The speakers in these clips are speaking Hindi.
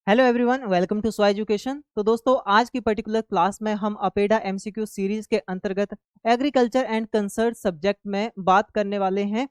हेलो एवरीवन, वेलकम टू स्वा एजुकेशन। तो दोस्तों, आज की पर्टिकुलर क्लास में हम अपेडा एमसीक्यू सीरीज के अंतर्गत एग्रीकल्चर एंड कंसर्न सब्जेक्ट में बात करने वाले हैं।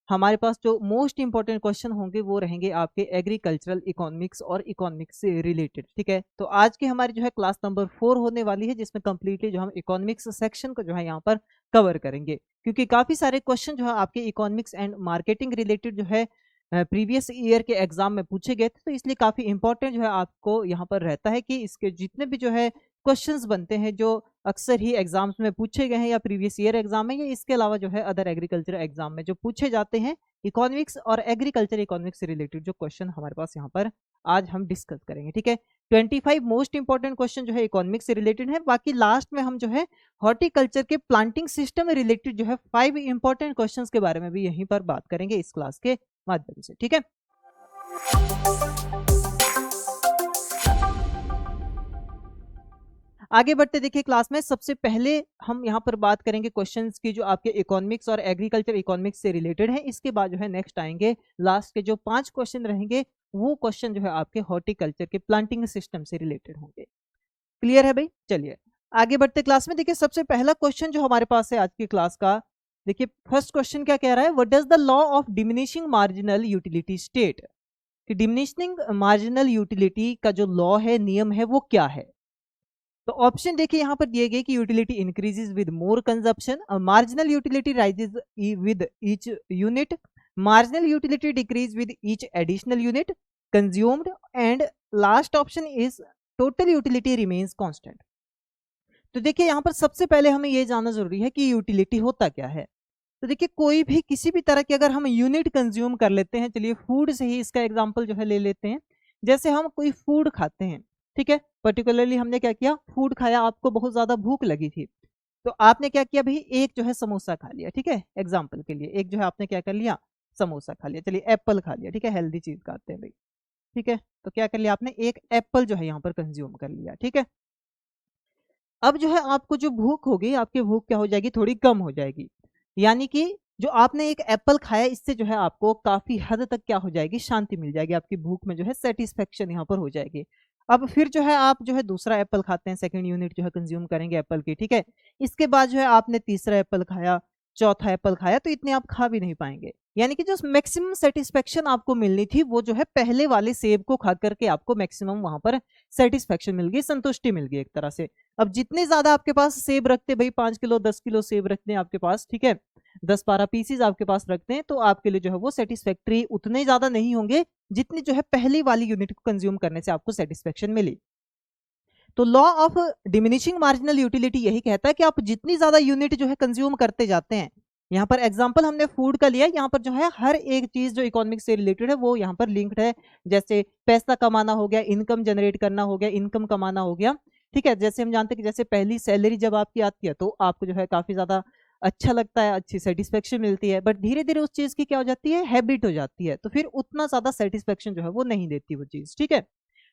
हमारे पास जो मोस्ट इंपॉर्टेंट क्वेश्चन होंगे वो रहेंगे आपके एग्रीकल्चरल इकोनॉमिक्स और इकोनॉमिक्स से रिलेटेड। ठीक है, तो आज की हमारी जो है क्लास नंबर 4 होने वाली है, जिसमें कंप्लीटली जो हम इकोनॉमिक्स सेक्शन को जो है यहाँ पर कवर करेंगे, क्योंकि काफी सारे क्वेश्चन जो है आपके इकोनॉमिक्स एंड मार्केटिंग रिलेटेड जो है प्रीवियस ईयर के एग्जाम में पूछे गए थे। तो इसलिए काफी इंपॉर्टेंट जो है आपको यहाँ पर रहता है कि इसके जितने भी जो है क्वेश्चंस बनते हैं जो अक्सर ही एग्जाम्स में पूछे गए हैं या प्रीवियस ईयर एग्जाम में, या इसके अलावा जो है अदर एग्रीकल्चर एग्जाम में जो पूछे जाते हैं, इकोनॉमिक्स और एग्रीकल्चर इकोनॉमिक्स से रिलेटेड जो क्वेश्चन हमारे पास यहाँ पर आज हम डिस्कस करेंगे। ठीक है, 25 मोस्ट इंपॉर्टेंट क्वेश्चन जो है इकोनॉमिक्स से रिलेटेड है। बाकी लास्ट में हम जो है हॉर्टिकल्चर के प्लांटिंग सिस्टम में रिलेटेड जो है 5 इंपॉर्टेंट क्वेश्चंस के बारे में भी यहीं पर बात करेंगे इस क्लास के माध्यम से। ठीक है, आगे बढ़ते देखिए क्लास में सबसे पहले हम यहाँ पर बात करेंगे क्वेश्चंस की जो आपके इकोनॉमिक्स और एग्रीकल्चर इकोनॉमिक्स से रिलेटेड है। इसके बाद जो है नेक्स्ट आएंगे लास्ट के जो 5 क्वेश्चन रहेंगे, वो क्वेश्चन जो है आपके हॉर्टिकल्चर के प्लांटिंग सिस्टम से रिलेटेड होंगे। क्लियर है भाई? चलिए आगे बढ़ते क्लास में। देखिए सबसे पहला क्वेश्चन जो हमारे पास है आज की क्लास का, देखिए फर्स्ट क्वेश्चन क्या कह रहा है, what does the law of diminishing marginal utility state. कि डिमिनिशिंग मार्जिनल यूटिलिटी का जो लॉ है, नियम है, वो क्या है। तो ऑप्शन देखिए यहाँ पर दिए गए कि utility increases with more consumption, marginal utility rises with each unit, marginal utility decrease with each additional unit consumed, and last option is total utility remains constant. तो देखिए यहाँ पर सबसे पहले हमें ये जानना जरूरी है कि यूटिलिटी होता क्या है। तो देखिए कोई भी किसी भी तरह की अगर हम यूनिट कंज्यूम कर लेते हैं, चलिए फूड से ही इसका एग्जांपल जो है ले लेते हैं। जैसे हम कोई फूड खाते हैं, ठीक है, पर्टिकुलरली हमने क्या किया, फूड खाया, आपको बहुत ज्यादा भूख लगी थी, तो आपने क्या किया भाई, एक जो है समोसा खा लिया। ठीक है, एग्जाम्पल के लिए एक जो है आपने क्या कर लिया, समोसा खा लिया। चलिए एप्पल खा लिया, ठीक है, हेल्दी चीज खाते हैं भाई। ठीक है, तो क्या कर लिया आपने, एक एप्पल जो है यहाँ पर कंज्यूम कर लिया। ठीक है, अब जो है आपको जो भूख होगी, आपकी भूख क्या हो जाएगी, थोड़ी कम हो जाएगी। यानी कि जो आपने एक एप्पल खाया, इससे जो है आपको काफी हद तक क्या हो जाएगी, शांति मिल जाएगी, आपकी भूख में जो है सेटिस्फेक्शन यहाँ पर हो जाएगी। अब फिर जो है आप जो है दूसरा एप्पल खाते हैं, सेकंड यूनिट जो है कंज्यूम करेंगे एप्पल की। ठीक है, इसके बाद जो है आपने तीसरा एप्पल खाया, चौथा एप्पल खाया, तो इतने आप खा भी नहीं पाएंगे। यानी कि जो मैक्सिमम सेटिस्फेक्शन आपको मिलनी थी, वो जो है पहले वाले सेब को खा करके आपको मैक्सिमम वहां पर सेटिस्फेक्शन मिल गई, संतुष्टि मिल गई एक तरह से। अब जितने ज्यादा आपके पास सेब रखते भाई, 5 किलो 10 किलो सेब रखते हैं आपके पास, ठीक है, 10-12 पीसीज आपके पास रखते हैं, तो आपके लिए जो है वो सेटिस्फैक्टरी उतने ज्यादा नहीं होंगे जितनी जो है पहली वाली यूनिट को कंज्यूम करने से आपको सेटिस्फेक्शन मिली। तो law of diminishing marginal utility यही कहता है कि आप जितनी ज्यादा यूनिट जो है कंज्यूम करते जाते हैं, यहाँ पर एग्जांपल हमने फूड का लिया, यहाँ पर जो है हर एक चीज जो इकोनॉमिक्स से रिलेटेड है वो यहाँ पर लिंक्ड है। जैसे पैसा कमाना हो गया, इनकम जनरेट करना हो गया, इनकम कमाना हो गया। ठीक है, जैसे हम जानते हैं कि जैसे पहली सैलरी जब आपकी आती है तो आपको जो है काफी ज्यादा अच्छा लगता है, अच्छी सेटिस्फेक्शन मिलती है, बट धीरे धीरे उस चीज की क्या हो जाती है, हैबिट हो जाती है, तो फिर उतना ज्यादा सेटिस्फेक्शन जो है वो नहीं देती वो चीज। ठीक है,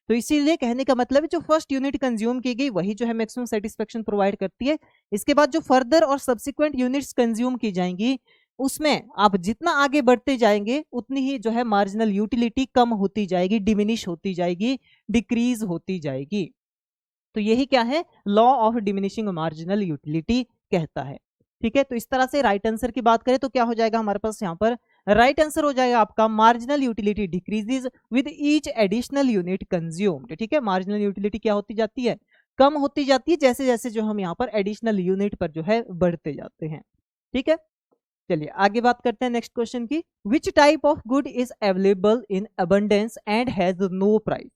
तो इसीलिए कहने का मतलब है जो फर्स्ट यूनिट कंज्यूम की गई वही जो है मैक्सिमम सेटिस्फेक्शन प्रोवाइड करती है। इसके बाद जो फर्दर और सब्सिक्वेंट यूनिट्स कंज्यूम की जाएंगी, उसमें आप जितना आगे बढ़ते जाएंगे उतनी ही जो है मार्जिनल यूटिलिटी कम होती जाएगी, डिमिनिश होती जाएगी, डिक्रीज होती जाएगी। तो यही क्या है, law of diminishing marginal utility कहता है। ठीक है, तो इस तरह से राइट आंसर की बात करें तो क्या हो जाएगा हमारे पास यहाँ पर, राइट आंसर हो जाएगा आपका marginal utility decreases with each additional unit consumed. ठीक है, मार्जिनल यूटिलिटी क्या होती जाती है, कम होती जाती है जैसे जैसे जो हम यहाँ पर एडिशनल यूनिट पर जो है बढ़ते जाते हैं। ठीक है, चलिए आगे बात करते हैं नेक्स्ट क्वेश्चन की। Which type of good is available in abundance and has no price.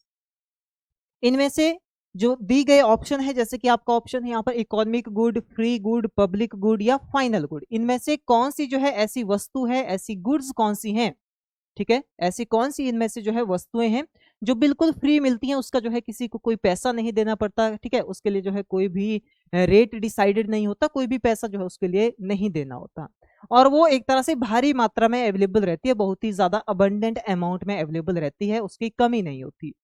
इनमें से जो दी गए ऑप्शन है, जैसे कि आपका ऑप्शन है यहाँ पर economic good, free good, public good या फाइनल गुड, इनमें से कौन सी जो है ऐसी वस्तु है, ऐसी गुड्स कौन सी हैं। ठीक है, ऐसी कौन सी इनमें से जो है वस्तुएं हैं जो बिल्कुल फ्री मिलती हैं, उसका जो है किसी को कोई पैसा नहीं देना पड़ता। ठीक है, उसके लिए जो है कोई भी रेट डिसाइडेड नहीं होता, कोई भी पैसा जो है उसके लिए नहीं देना होता, और वो एक तरह से भारी मात्रा में अवेलेबल रहती है, बहुत ही ज्यादा अबंडेंट अमाउंट में अवेलेबल रहती है, उसकी कमी नहीं होती।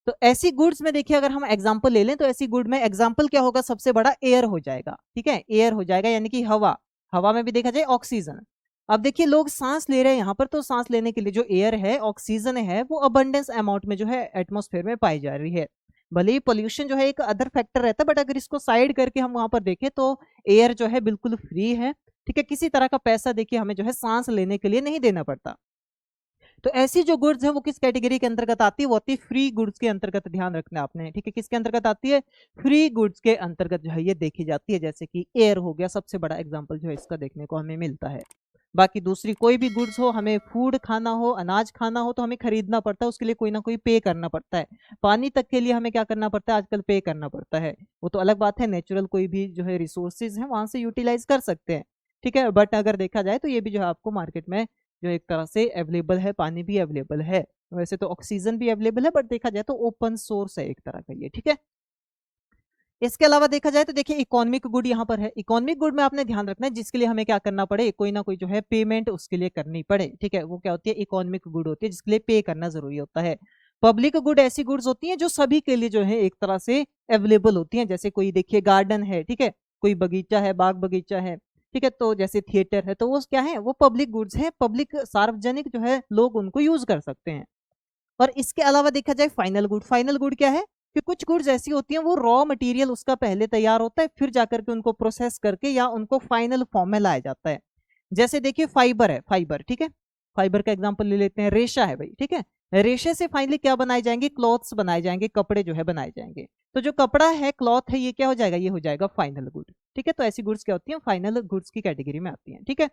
तो ऐसी गुड्स में देखिए अगर हम एग्जांपल ले लें तो ऐसी गुड में एग्जांपल क्या होगा, सबसे बड़ा एयर हो जाएगा। ठीक है, एयर हो जाएगा, यानी कि हवा, हवा में भी देखा जाए ऑक्सीजन, अब देखिए लोग सांस ले रहे हैं यहाँ पर, तो सांस लेने के लिए जो एयर है, ऑक्सीजन है, वो अबंडेंस अमाउंट में जो है एटमॉस्फेयर में पाई जा रही है। भले ही पोल्यूशन जो है एक अदर फैक्टर रहता है, बट अगर इसको साइड करके हम वहां पर देखें तो एयर जो है बिल्कुल फ्री है, ठीक है। किसी तरह का पैसा देखिए हमें जो है सांस लेने के लिए नहीं देना पड़ता। तो ऐसी जो गुड्स है वो किस कैटेगरी के अंतर्गत आती है, वो आती है फ्री गुड्स के अंतर्गत। ध्यान रखना आपने, ठीक है। किसके अंतर्गत आती है, फ्री गुड्स के अंतर्गत जो है ये देखी जाती है। जैसे कि एयर हो गया, सबसे बड़ा एग्जांपल जो है इसका देखने को हमें मिलता है। बाकी दूसरी कोई भी गुड्स हो, हमें फूड खाना हो, अनाज खाना हो, तो हमें खरीदना पड़ता है, उसके लिए कोई ना कोई पे करना पड़ता है। पानी तक के लिए हमें क्या करना पड़ता है, आजकल पे करना पड़ता है। वो तो अलग बात है, नेचुरल कोई भी जो है रिसोर्सेज है वहां से यूटिलाइज कर सकते हैं, ठीक है। बट अगर देखा जाए तो ये भी जो है आपको मार्केट में जो एक तरह से अवेलेबल है, पानी भी अवेलेबल है। वैसे तो ऑक्सीजन भी अवेलेबल है, बट देखा जाए तो ओपन सोर्स है एक तरह का ये, ठीक है। इसके अलावा देखा जाए तो देखिए इकोनॉमिक गुड यहाँ पर है। इकोनॉमिक गुड में आपने ध्यान रखना है जिसके लिए हमें क्या करना पड़े, कोई ना कोई जो है पेमेंट उसके लिए करनी पड़े, ठीक है। वो क्या होती है, इकोनॉमिक गुड होती है, जिसके लिए पे करना जरूरी होता है। पब्लिक गुड ऐसी गुड्स होती हैं जो सभी के लिए जो है एक तरह से अवेलेबल होती हैं। जैसे कोई देखिए गार्डन है, ठीक है, कोई बगीचा है, बाग बगीचा है, ठीक है। तो जैसे थिएटर है, तो वो क्या है, वो पब्लिक गुड्स है, पब्लिक सार्वजनिक जो है लोग उनको यूज कर सकते हैं। और इसके अलावा देखा जाए फाइनल गुड, फाइनल गुड क्या है कि कुछ गुड्स ऐसी होती हैं वो रॉ मटेरियल उसका पहले तैयार होता है, फिर जाकर के उनको प्रोसेस करके या उनको फाइनल फॉर्म में लाया जाता है। जैसे देखिए फाइबर है, फाइबर, ठीक है। फाइबर का एग्जांपल ले लेते हैं, रेशा है भाई, ठीक है। रेशे से फाइनली क्या बनाए जाएंगे, क्लॉथ्स बनाए जाएंगे, कपड़े जो है बनाए जाएंगे। तो जो कपड़ा है, क्लॉथ है, ये क्या हो जाएगा, ये हो जाएगा फाइनल गुड, ठीक है। तो ऐसी गुड्स क्या होती है, फाइनल गुड्स की कैटेगरी में आती है, ठीक है।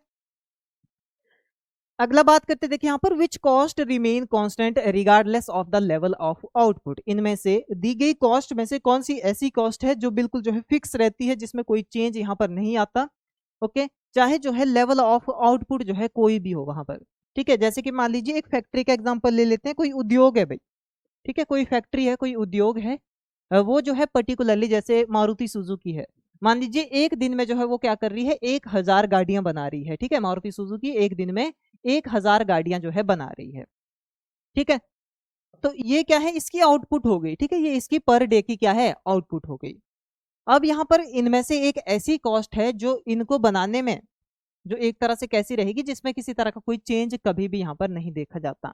अगला बात करते देखिए यहाँ पर, which cost remain constant regardless of the level of output. इनमें से दी गई कॉस्ट में से कौन सी ऐसी कॉस्ट है जो बिल्कुल जो है फिक्स रहती है, जिसमें कोई चेंज यहाँ पर नहीं आता, ओके। चाहे जो है लेवल ऑफ आउटपुट जो है कोई भी हो वहां पर, ठीक है। जैसे कि मान लीजिए एक फैक्ट्री का एग्जांपल ले लेते हैं, कोई उद्योग है भाई, ठीक है, कोई फैक्ट्री है, कोई उद्योग है। वो जो है पर्टिकुलरली जैसे मारुति सुजुकी है, मान लीजिए एक दिन में जो है वो क्या कर रही है, 1000 गाड़ियां बना रही है, ठीक है। मारुति सुजुकी एक दिन में 1000 गाड़ियां जो है बना रही है, ठीक है। तो ये क्या है, इसकी आउटपुट हो गई, ठीक है। ये इसकी पर डे की क्या है, आउटपुट हो गई। अब यहाँ पर इनमें से एक ऐसी कॉस्ट है जो इनको बनाने में जो एक तरह से कैसी रहेगी, जिसमें किसी तरह का कोई चेंज कभी भी यहाँ पर नहीं देखा जाता।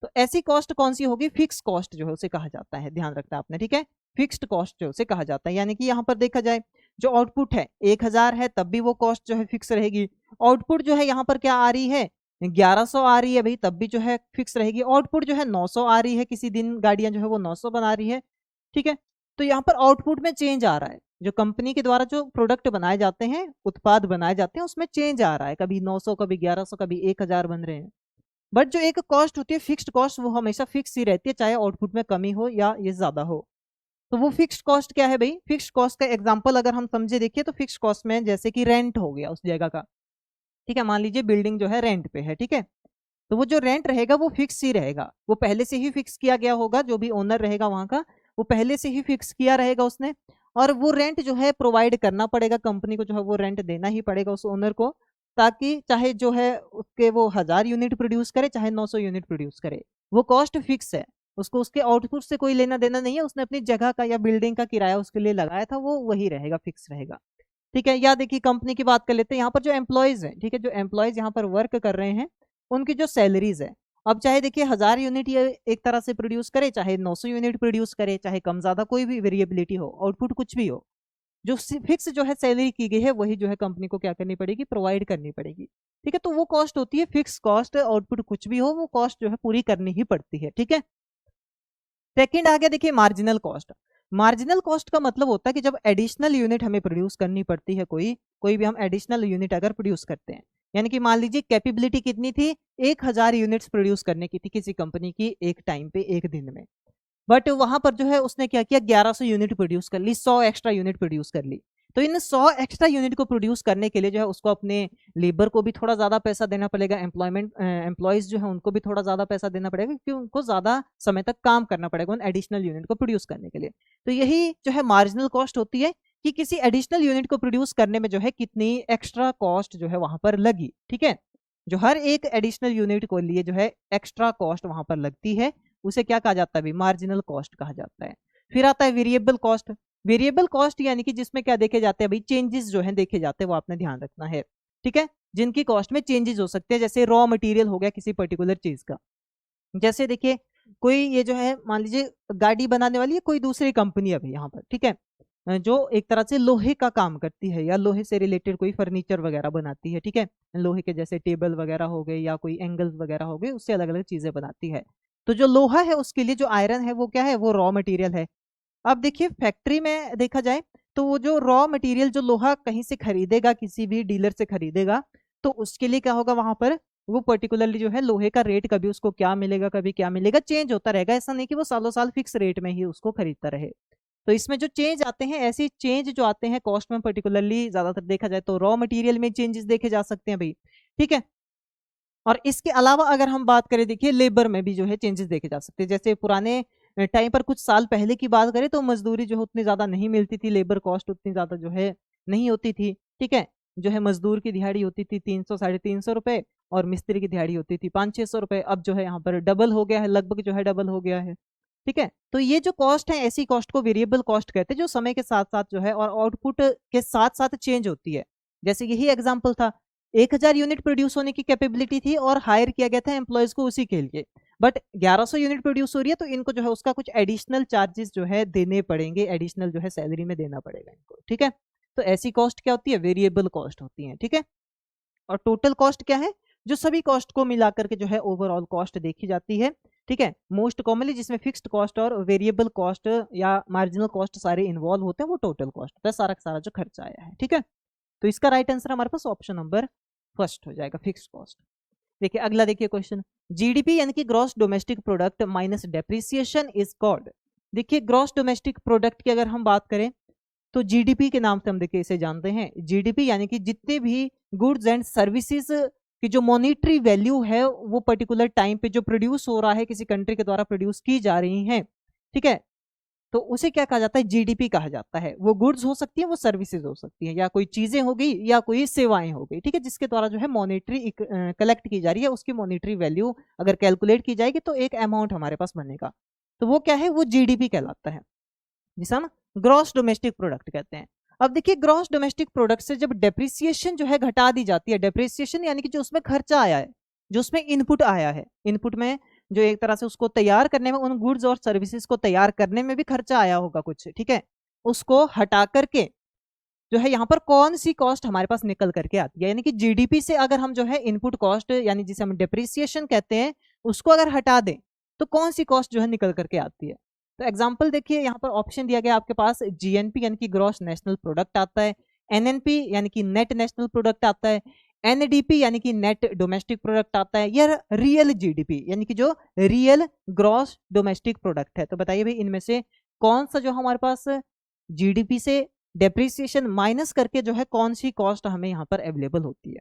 तो ऐसी कॉस्ट कौन सी होगी, फिक्स कॉस्ट जो है उसे कहा जाता है। ध्यान रखना आपने, ठीक है। फिक्स्ड कॉस्ट जो उसे कहा जाता है, यानी कि यहाँ पर देखा जाए जो आउटपुट है 1000 है, तब भी वो कॉस्ट जो है फिक्स रहेगी। आउटपुट जो है यहाँ पर क्या आ रही है, 1100 आ रही है भाई, तब भी जो है फिक्स रहेगी। आउटपुट जो है 900 आ रही है, किसी दिन गाड़ियां जो है वो 900 बना रही है, ठीक है। तो यहाँ पर आउटपुट में चेंज आ रहा है, जो कंपनी के द्वारा जो प्रोडक्ट बनाए जाते हैं, उत्पाद बनाए जाते हैं, उसमें चेंज आ रहा है, कभी 900, कभी 1100, कभी 1000 बन रहे हैं। बट जो एक कॉस्ट होती है फिक्स्ड कॉस्ट, वो हमेशा फिक्स ही रहती है, चाहे आउटपुट में कमी हो या ये ज्यादा हो। तो वो फिक्स्ड कॉस्ट क्या है भाई, फिक्स्ड कॉस्ट का एग्जांपल अगर हम समझे देखिए तो फिक्स्ड कॉस्ट में जैसे कि रेंट हो गया उस जगह का, ठीक है। मान लीजिए बिल्डिंग जो है रेंट पे है, ठीक है। तो वो जो रेंट रहेगा वो फिक्स ही रहेगा, वो पहले से ही फिक्स किया गया होगा, जो भी ओनर रहेगा वहां का वो पहले से ही फिक्स किया रहेगा उसने। और वो रेंट जो है प्रोवाइड करना पड़ेगा कंपनी को, जो है वो रेंट देना ही पड़ेगा उस ओनर को, ताकि चाहे जो है उसके वो 1000 यूनिट प्रोड्यूस करे, चाहे 900 यूनिट प्रोड्यूस करे, वो कॉस्ट फिक्स है। उसको उसके आउटपुट से कोई लेना देना नहीं है, उसने अपनी जगह का या बिल्डिंग का किराया उसके लिए लगाया था, वो वही रहेगा, फिक्स रहेगा, ठीक है। या देखिए कंपनी की बात कर लेते हैं, यहाँ पर जो एम्प्लॉयज है, ठीक है, जो एम्प्लॉयज यहाँ पर वर्क कर रहे हैं, उनकी जो सैलरीज है, अब चाहे देखिए 1000 यूनिट ये एक तरह से प्रोड्यूस करे, चाहे 900 यूनिट प्रोड्यूस करे, चाहे कम ज्यादा कोई भी वेरिएबिलिटी हो, आउटपुट कुछ भी हो, जो फिक्स जो है सैलरी की गई है वही जो है कंपनी को क्या करनी पड़ेगी, प्रोवाइड करनी पड़ेगी, ठीक है। तो वो कॉस्ट होती है फिक्स कॉस्ट, आउटपुट कुछ भी हो वो कॉस्ट जो है पूरी करनी ही पड़ती है, ठीक है। सेकंड आ गया देखिए मार्जिनल कॉस्ट। मार्जिनल कॉस्ट का मतलब होता है कि जब एडिशनल यूनिट हमें प्रोड्यूस करनी पड़ती है, कोई भी हम एडिशनल यूनिट अगर प्रोड्यूस करते हैं, यानी कि मान लीजिए कैपेबिलिटी कितनी थी, 1000 यूनिट्स प्रोड्यूस करने की थी किसी कंपनी की एक टाइम पे, एक दिन में। बट वहां पर जो है उसने क्या किया, 1100 यूनिट प्रोड्यूस कर ली, 100 एक्स्ट्रा यूनिट प्रोड्यूस कर ली। तो इन 100 एक्स्ट्रा यूनिट को प्रोड्यूस करने के लिए जो है उसको अपने लेबर को भी थोड़ा ज्यादा पैसा देना पड़ेगा, एम्प्लॉयज जो है उनको भी थोड़ा ज्यादा पैसा देना पड़ेगा, क्योंकि उनको ज्यादा समय तक काम करना पड़ेगा उन एडिशनल यूनिट को प्रोड्यूस करने के लिए। तो यही जो है मार्जिनल कॉस्ट होती है, कि किसी एडिशनल यूनिट को प्रोड्यूस करने में जो है कितनी एक्स्ट्रा कॉस्ट जो है वहां पर लगी, ठीक है। जो हर एक एडिशनल यूनिट को लिए जो है एक्स्ट्रा कॉस्ट वहां पर लगती है, उसे क्या कहा जाता है, मार्जिनल कॉस्ट कहा जाता है। फिर आता है वेरिएबल कॉस्ट। वेरिएबल कॉस्ट यानी कि जिसमें क्या देखे जाते हैं भाई, चेंजेस जो है देखे जाते हैं, वो आपने ध्यान रखना है, ठीक है। जिनकी कॉस्ट में चेंजेस हो सकते हैं, जैसे रॉ मटेरियल हो गया किसी पर्टिकुलर चीज का। जैसे देखिए कोई ये जो है मान लीजिए गाड़ी बनाने वाली है कोई दूसरी कंपनी अभी यहाँ पर, ठीक है, जो एक तरह से लोहे का काम करती है या लोहे से रिलेटेड कोई फर्नीचर वगैरह बनाती है, ठीक है, लोहे के जैसे टेबल वगैरह हो गए या कोई एंगल्स वगैरह हो गए, उससे अलग अलग चीजें बनाती है। तो जो लोहा है उसके लिए जो आयरन है वो क्या है, वो रॉ मटेरियल है। अब देखिए फैक्ट्री में देखा जाए तो वो जो रॉ मटेरियल जो लोहा कहीं से खरीदेगा, किसी भी डीलर से खरीदेगा, तो उसके लिए क्या होगा वहां पर, वो पर्टिकुलरली जो है लोहे का रेट कभी उसको क्या मिलेगा कभी क्या मिलेगा, चेंज होता रहेगा। ऐसा नहीं कि वो सालों साल फिक्स रेट में ही उसको खरीदता रहे। तो इसमें जो चेंज आते हैं, ऐसे चेंज जो आते हैं कॉस्ट में पर्टिकुलरली ज्यादातर देखा जाए तो रॉ मटेरियल में चेंजेस देखे जा सकते हैं भाई, ठीक है। और इसके अलावा अगर हम बात करें देखिए लेबर में भी जो है चेंजेस देखे जा सकते हैं। जैसे पुराने टाइम पर कुछ साल पहले की बात करें तो मजदूरी जो है उतनी ज्यादा नहीं मिलती थी, लेबर कॉस्ट उतनी ज्यादा जो है नहीं होती थी, ठीक है। जो है मजदूर की दिहाड़ी होती थी 300 350 रुपए और मिस्त्री की दिहाड़ी होती थी 500-600 रुपए। अब जो है यहाँ पर डबल हो गया है, लगभग जो है डबल हो गया है, ठीक है। तो ये जो कॉस्ट है ऐसी कॉस्ट को वेरिएबल कॉस्ट कहते हैं, जो समय के साथ साथ जो है और आउटपुट के साथ साथ चेंज होती है। जैसे यही एग्जाम्पल था, 1000 यूनिट प्रोड्यूस होने की कैपेबिलिटी थी और हायर किया गया था एम्प्लॉयज को उसी के लिए, बट 1100 यूनिट प्रोड्यूस हो रही है तो इनको जो है उसका कुछ एडिशनल चार्जेस जो है देने पड़ेंगे, एडिशनल जो है सैलरी में देना पड़ेगा इनको, ठीक है। तो ऐसी कॉस्ट क्या होती है, वेरिएबल कॉस्ट होती है, ठीक है। और टोटल कॉस्ट क्या है, जो सभी कॉस्ट को मिलाकर के जो है ओवरऑल कॉस्ट देखी जाती है, ठीक है। मोस्ट कॉमनली जिसमें फिक्स्ड कॉस्ट और वेरिएबल कॉस्ट या मार्जिनल कॉस्ट सारे इन्वॉल्व होते हैं, वो टोटल कॉस्ट होता है, सारा का सारा जो खर्चा आया है, ठीक है। तो इसका राइट आंसर हमारे पास ऑप्शन नंबर फर्स्ट हो जाएगा, फिक्स्ड कॉस्ट। देखिए अगला देखिए क्वेश्चन, जीडीपी यानी कि gross domestic product minus depreciation is called. देखिए ग्रॉस डोमेस्टिक प्रोडक्ट की अगर हम बात करें तो जीडीपी के नाम से हम देखिए इसे जानते हैं। जीडीपी यानी कि जितने भी गुड्स एंड सर्विसेज की जो मॉनिटरी वैल्यू है वो पर्टिकुलर टाइम पे जो प्रोड्यूस हो रहा है, किसी कंट्री के द्वारा प्रोड्यूस की जा रही हैं, ठीक है, तो उसे क्या कहा जाता है, जीडीपी कहा जाता है। वो गुड्स हो सकती है, वो सर्विसेज हो सकती है, या कोई चीजें हो गई या कोई सेवाएं हो गई, ठीक है, जिसके द्वारा जो है मॉनिटरी कलेक्ट की जा रही है, उसकी मॉनिटरी वैल्यू अगर कैलकुलेट की जाएगी तो एक अमाउंट हमारे पास बनेगा, तो वो क्या है, वो जीडीपी कहलाता है, जिसे हम ग्रॉस डोमेस्टिक प्रोडक्ट कहते हैं। अब देखिए ग्रॉस डोमेस्टिक प्रोडक्ट से जब डेप्रिसिएशन जो है घटा दी जाती है, डेप्रिसिएशन यानी कि जो उसमें खर्चा आया है, जो उसमें इनपुट आया है, इनपुट में जो एक तरह से उसको तैयार करने में, उन गुड्स और सर्विसेज को तैयार करने में भी खर्चा आया होगा कुछ, ठीक है, उसको हटा करके जो है यहाँ पर कौन सी कॉस्ट हमारे पास निकल करके आती है, यानी कि जीडीपी से अगर हम जो है इनपुट कॉस्ट यानी जिसे हम डेप्रिसिएशन कहते हैं उसको अगर हटा दें तो कौन सी कॉस्ट जो है निकल करके आती है। तो एग्जांपल देखिए यहाँ पर ऑप्शन दिया गया आपके पास, जीएनपी यानी कि ग्रॉस नेशनल प्रोडक्ट आता है, एनएनपी यानी कि नेट नेशनल प्रोडक्ट आता है, एनडीपी यानी कि नेट डोमेस्टिक प्रोडक्ट आता है, या रियल जीडीपी यानी कि जो रियल ग्रॉस डोमेस्टिक प्रोडक्ट है। तो बताइए भाई इनमें से कौन सा जो हमारे पास जीडीपी से डेप्रिसिएशन माइनस करके जो है कौन सी कॉस्ट हमें यहाँ पर अवेलेबल होती है।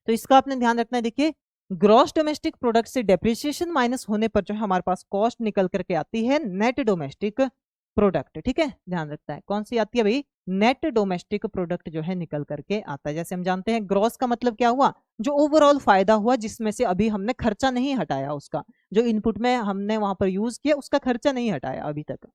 तो इसका आपने ध्यान रखना है। देखिए ग्रॉस डोमेस्टिक प्रोडक्ट से डेप्रिसिएशन माइनस होने पर जो है हमारे पास कॉस्ट निकल करके आती है नेट डोमेस्टिक प्रोडक्ट, ठीक है, ध्यान रखता है कौन सी आती है भाई, नेट डोमेस्टिक प्रोडक्ट जो है निकल करके आता है। जैसे हम जानते हैं ग्रॉस का मतलब क्या हुआ, जो ओवरऑल फायदा हुआ जिसमें से अभी हमने खर्चा नहीं हटाया, उसका जो इनपुट में हमने वहां पर यूज किया उसका खर्चा नहीं हटाया अभी तक,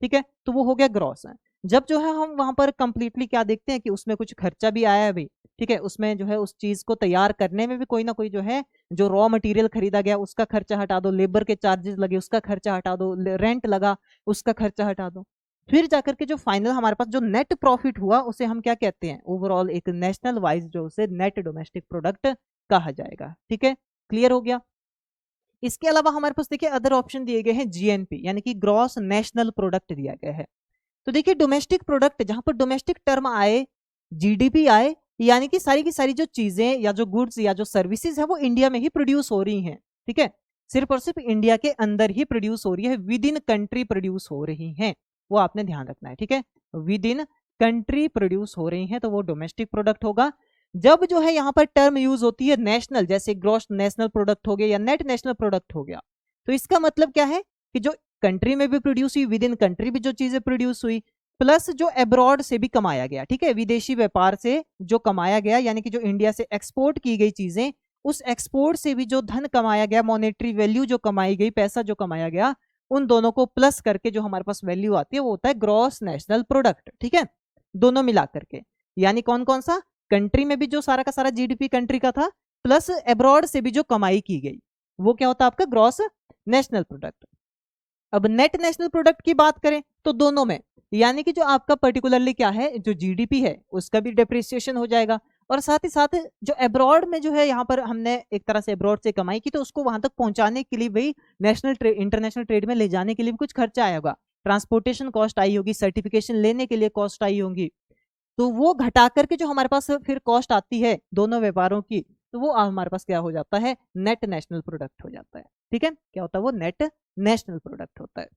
ठीक है, तो वो हो गया ग्रॉस। जब जो है हम वहां पर कंप्लीटली क्या देखते हैं कि उसमें कुछ खर्चा भी आया है भाई, ठीक है, उसमें जो है उस चीज को तैयार करने में भी कोई ना कोई जो है जो रॉ मटेरियल खरीदा गया उसका खर्चा हटा दो, लेबर के चार्जेस लगे उसका खर्चा हटा दो, रेंट लगा उसका खर्चा हटा दो, फिर जाकर के जो फाइनल हमारे पास जो नेट प्रॉफिट हुआ उसे हम क्या कहते हैं, ओवरऑल एक नेशनल वाइज जो उसे नेट डोमेस्टिक प्रोडक्ट कहा जाएगा, ठीक है, क्लियर हो गया। इसके अलावा हमारे पास देखिए अदर ऑप्शन दिए गए हैं, जीएनपी यानी कि ग्रॉस नेशनल प्रोडक्ट दिया गया है। तो देखिए डोमेस्टिक प्रोडक्ट जहां पर डोमेस्टिक टर्म आए, जीडीपी आए, यानी कि सारी की सारी जो चीजें या जो गुड्स या जो सर्विसेज है वो इंडिया में ही प्रोड्यूस हो रही हैं, ठीक है, सिर्फ और सिर्फ इंडिया के अंदर ही प्रोड्यूस हो रही है, विद इन कंट्री प्रोड्यूस हो रही हैं, वो आपने ध्यान रखना है, ठीक है, विद इन कंट्री प्रोड्यूस हो रही हैं तो वो डोमेस्टिक प्रोडक्ट होगा। जब जो है यहाँ पर टर्म यूज होती है नेशनल, जैसे ग्रॉस नेशनल प्रोडक्ट हो गया या नेट नेशनल प्रोडक्ट हो गया, तो इसका मतलब क्या है कि जो कंट्री में भी प्रोड्यूस हुई, विद इन कंट्री भी जो चीजें प्रोड्यूस हुई, प्लस जो अब्रॉड से भी कमाया गया, ठीक है, विदेशी व्यापार से जो कमाया गया, यानी कि जो इंडिया से एक्सपोर्ट की गई चीजें, उस एक्सपोर्ट से भी जो धन कमाया गया, मॉनेटरी वैल्यू जो कमाई गई, पैसा जो कमाया गया, उन दोनों को प्लस करके जो हमारे पास वैल्यू आती है वो होता है ग्रॉस नेशनल प्रोडक्ट, ठीक है, दोनों मिला करके, यानी कौन कौन सा, कंट्री में भी जो सारा का सारा जीडीपी कंट्री का था, प्लस अब्रॉड से भी जो कमाई की गई, वो क्या होता है आपका ग्रॉस नेशनल प्रोडक्ट। अब नेट नेशनल प्रोडक्ट की बात करें तो दोनों में, यानी कि जो आपका पर्टिकुलरली क्या है, जो जीडीपी है उसका भी डेप्रिसिएशन हो जाएगा, और साथ ही साथ जो अब्रॉड में जो है यहाँ पर हमने एक तरह से अब्रॉड से कमाई की, तो उसको वहां तक पहुंचाने के लिए भाई नेशनल ट्रेड इंटरनेशनल ट्रेड में ले जाने के लिए भी कुछ खर्चा आया होगा, ट्रांसपोर्टेशन कॉस्ट आई होगी, सर्टिफिकेशन लेने के लिए कॉस्ट आई होंगी, तो वो घटा करके जो हमारे पास फिर कॉस्ट आती है दोनों व्यापारों की, तो वो हमारे पास क्या हो जाता है, नेट नेशनल प्रोडक्ट हो जाता है। ठीक है, क्या होता है वो नेट नेशनल प्रोडक्ट होता है।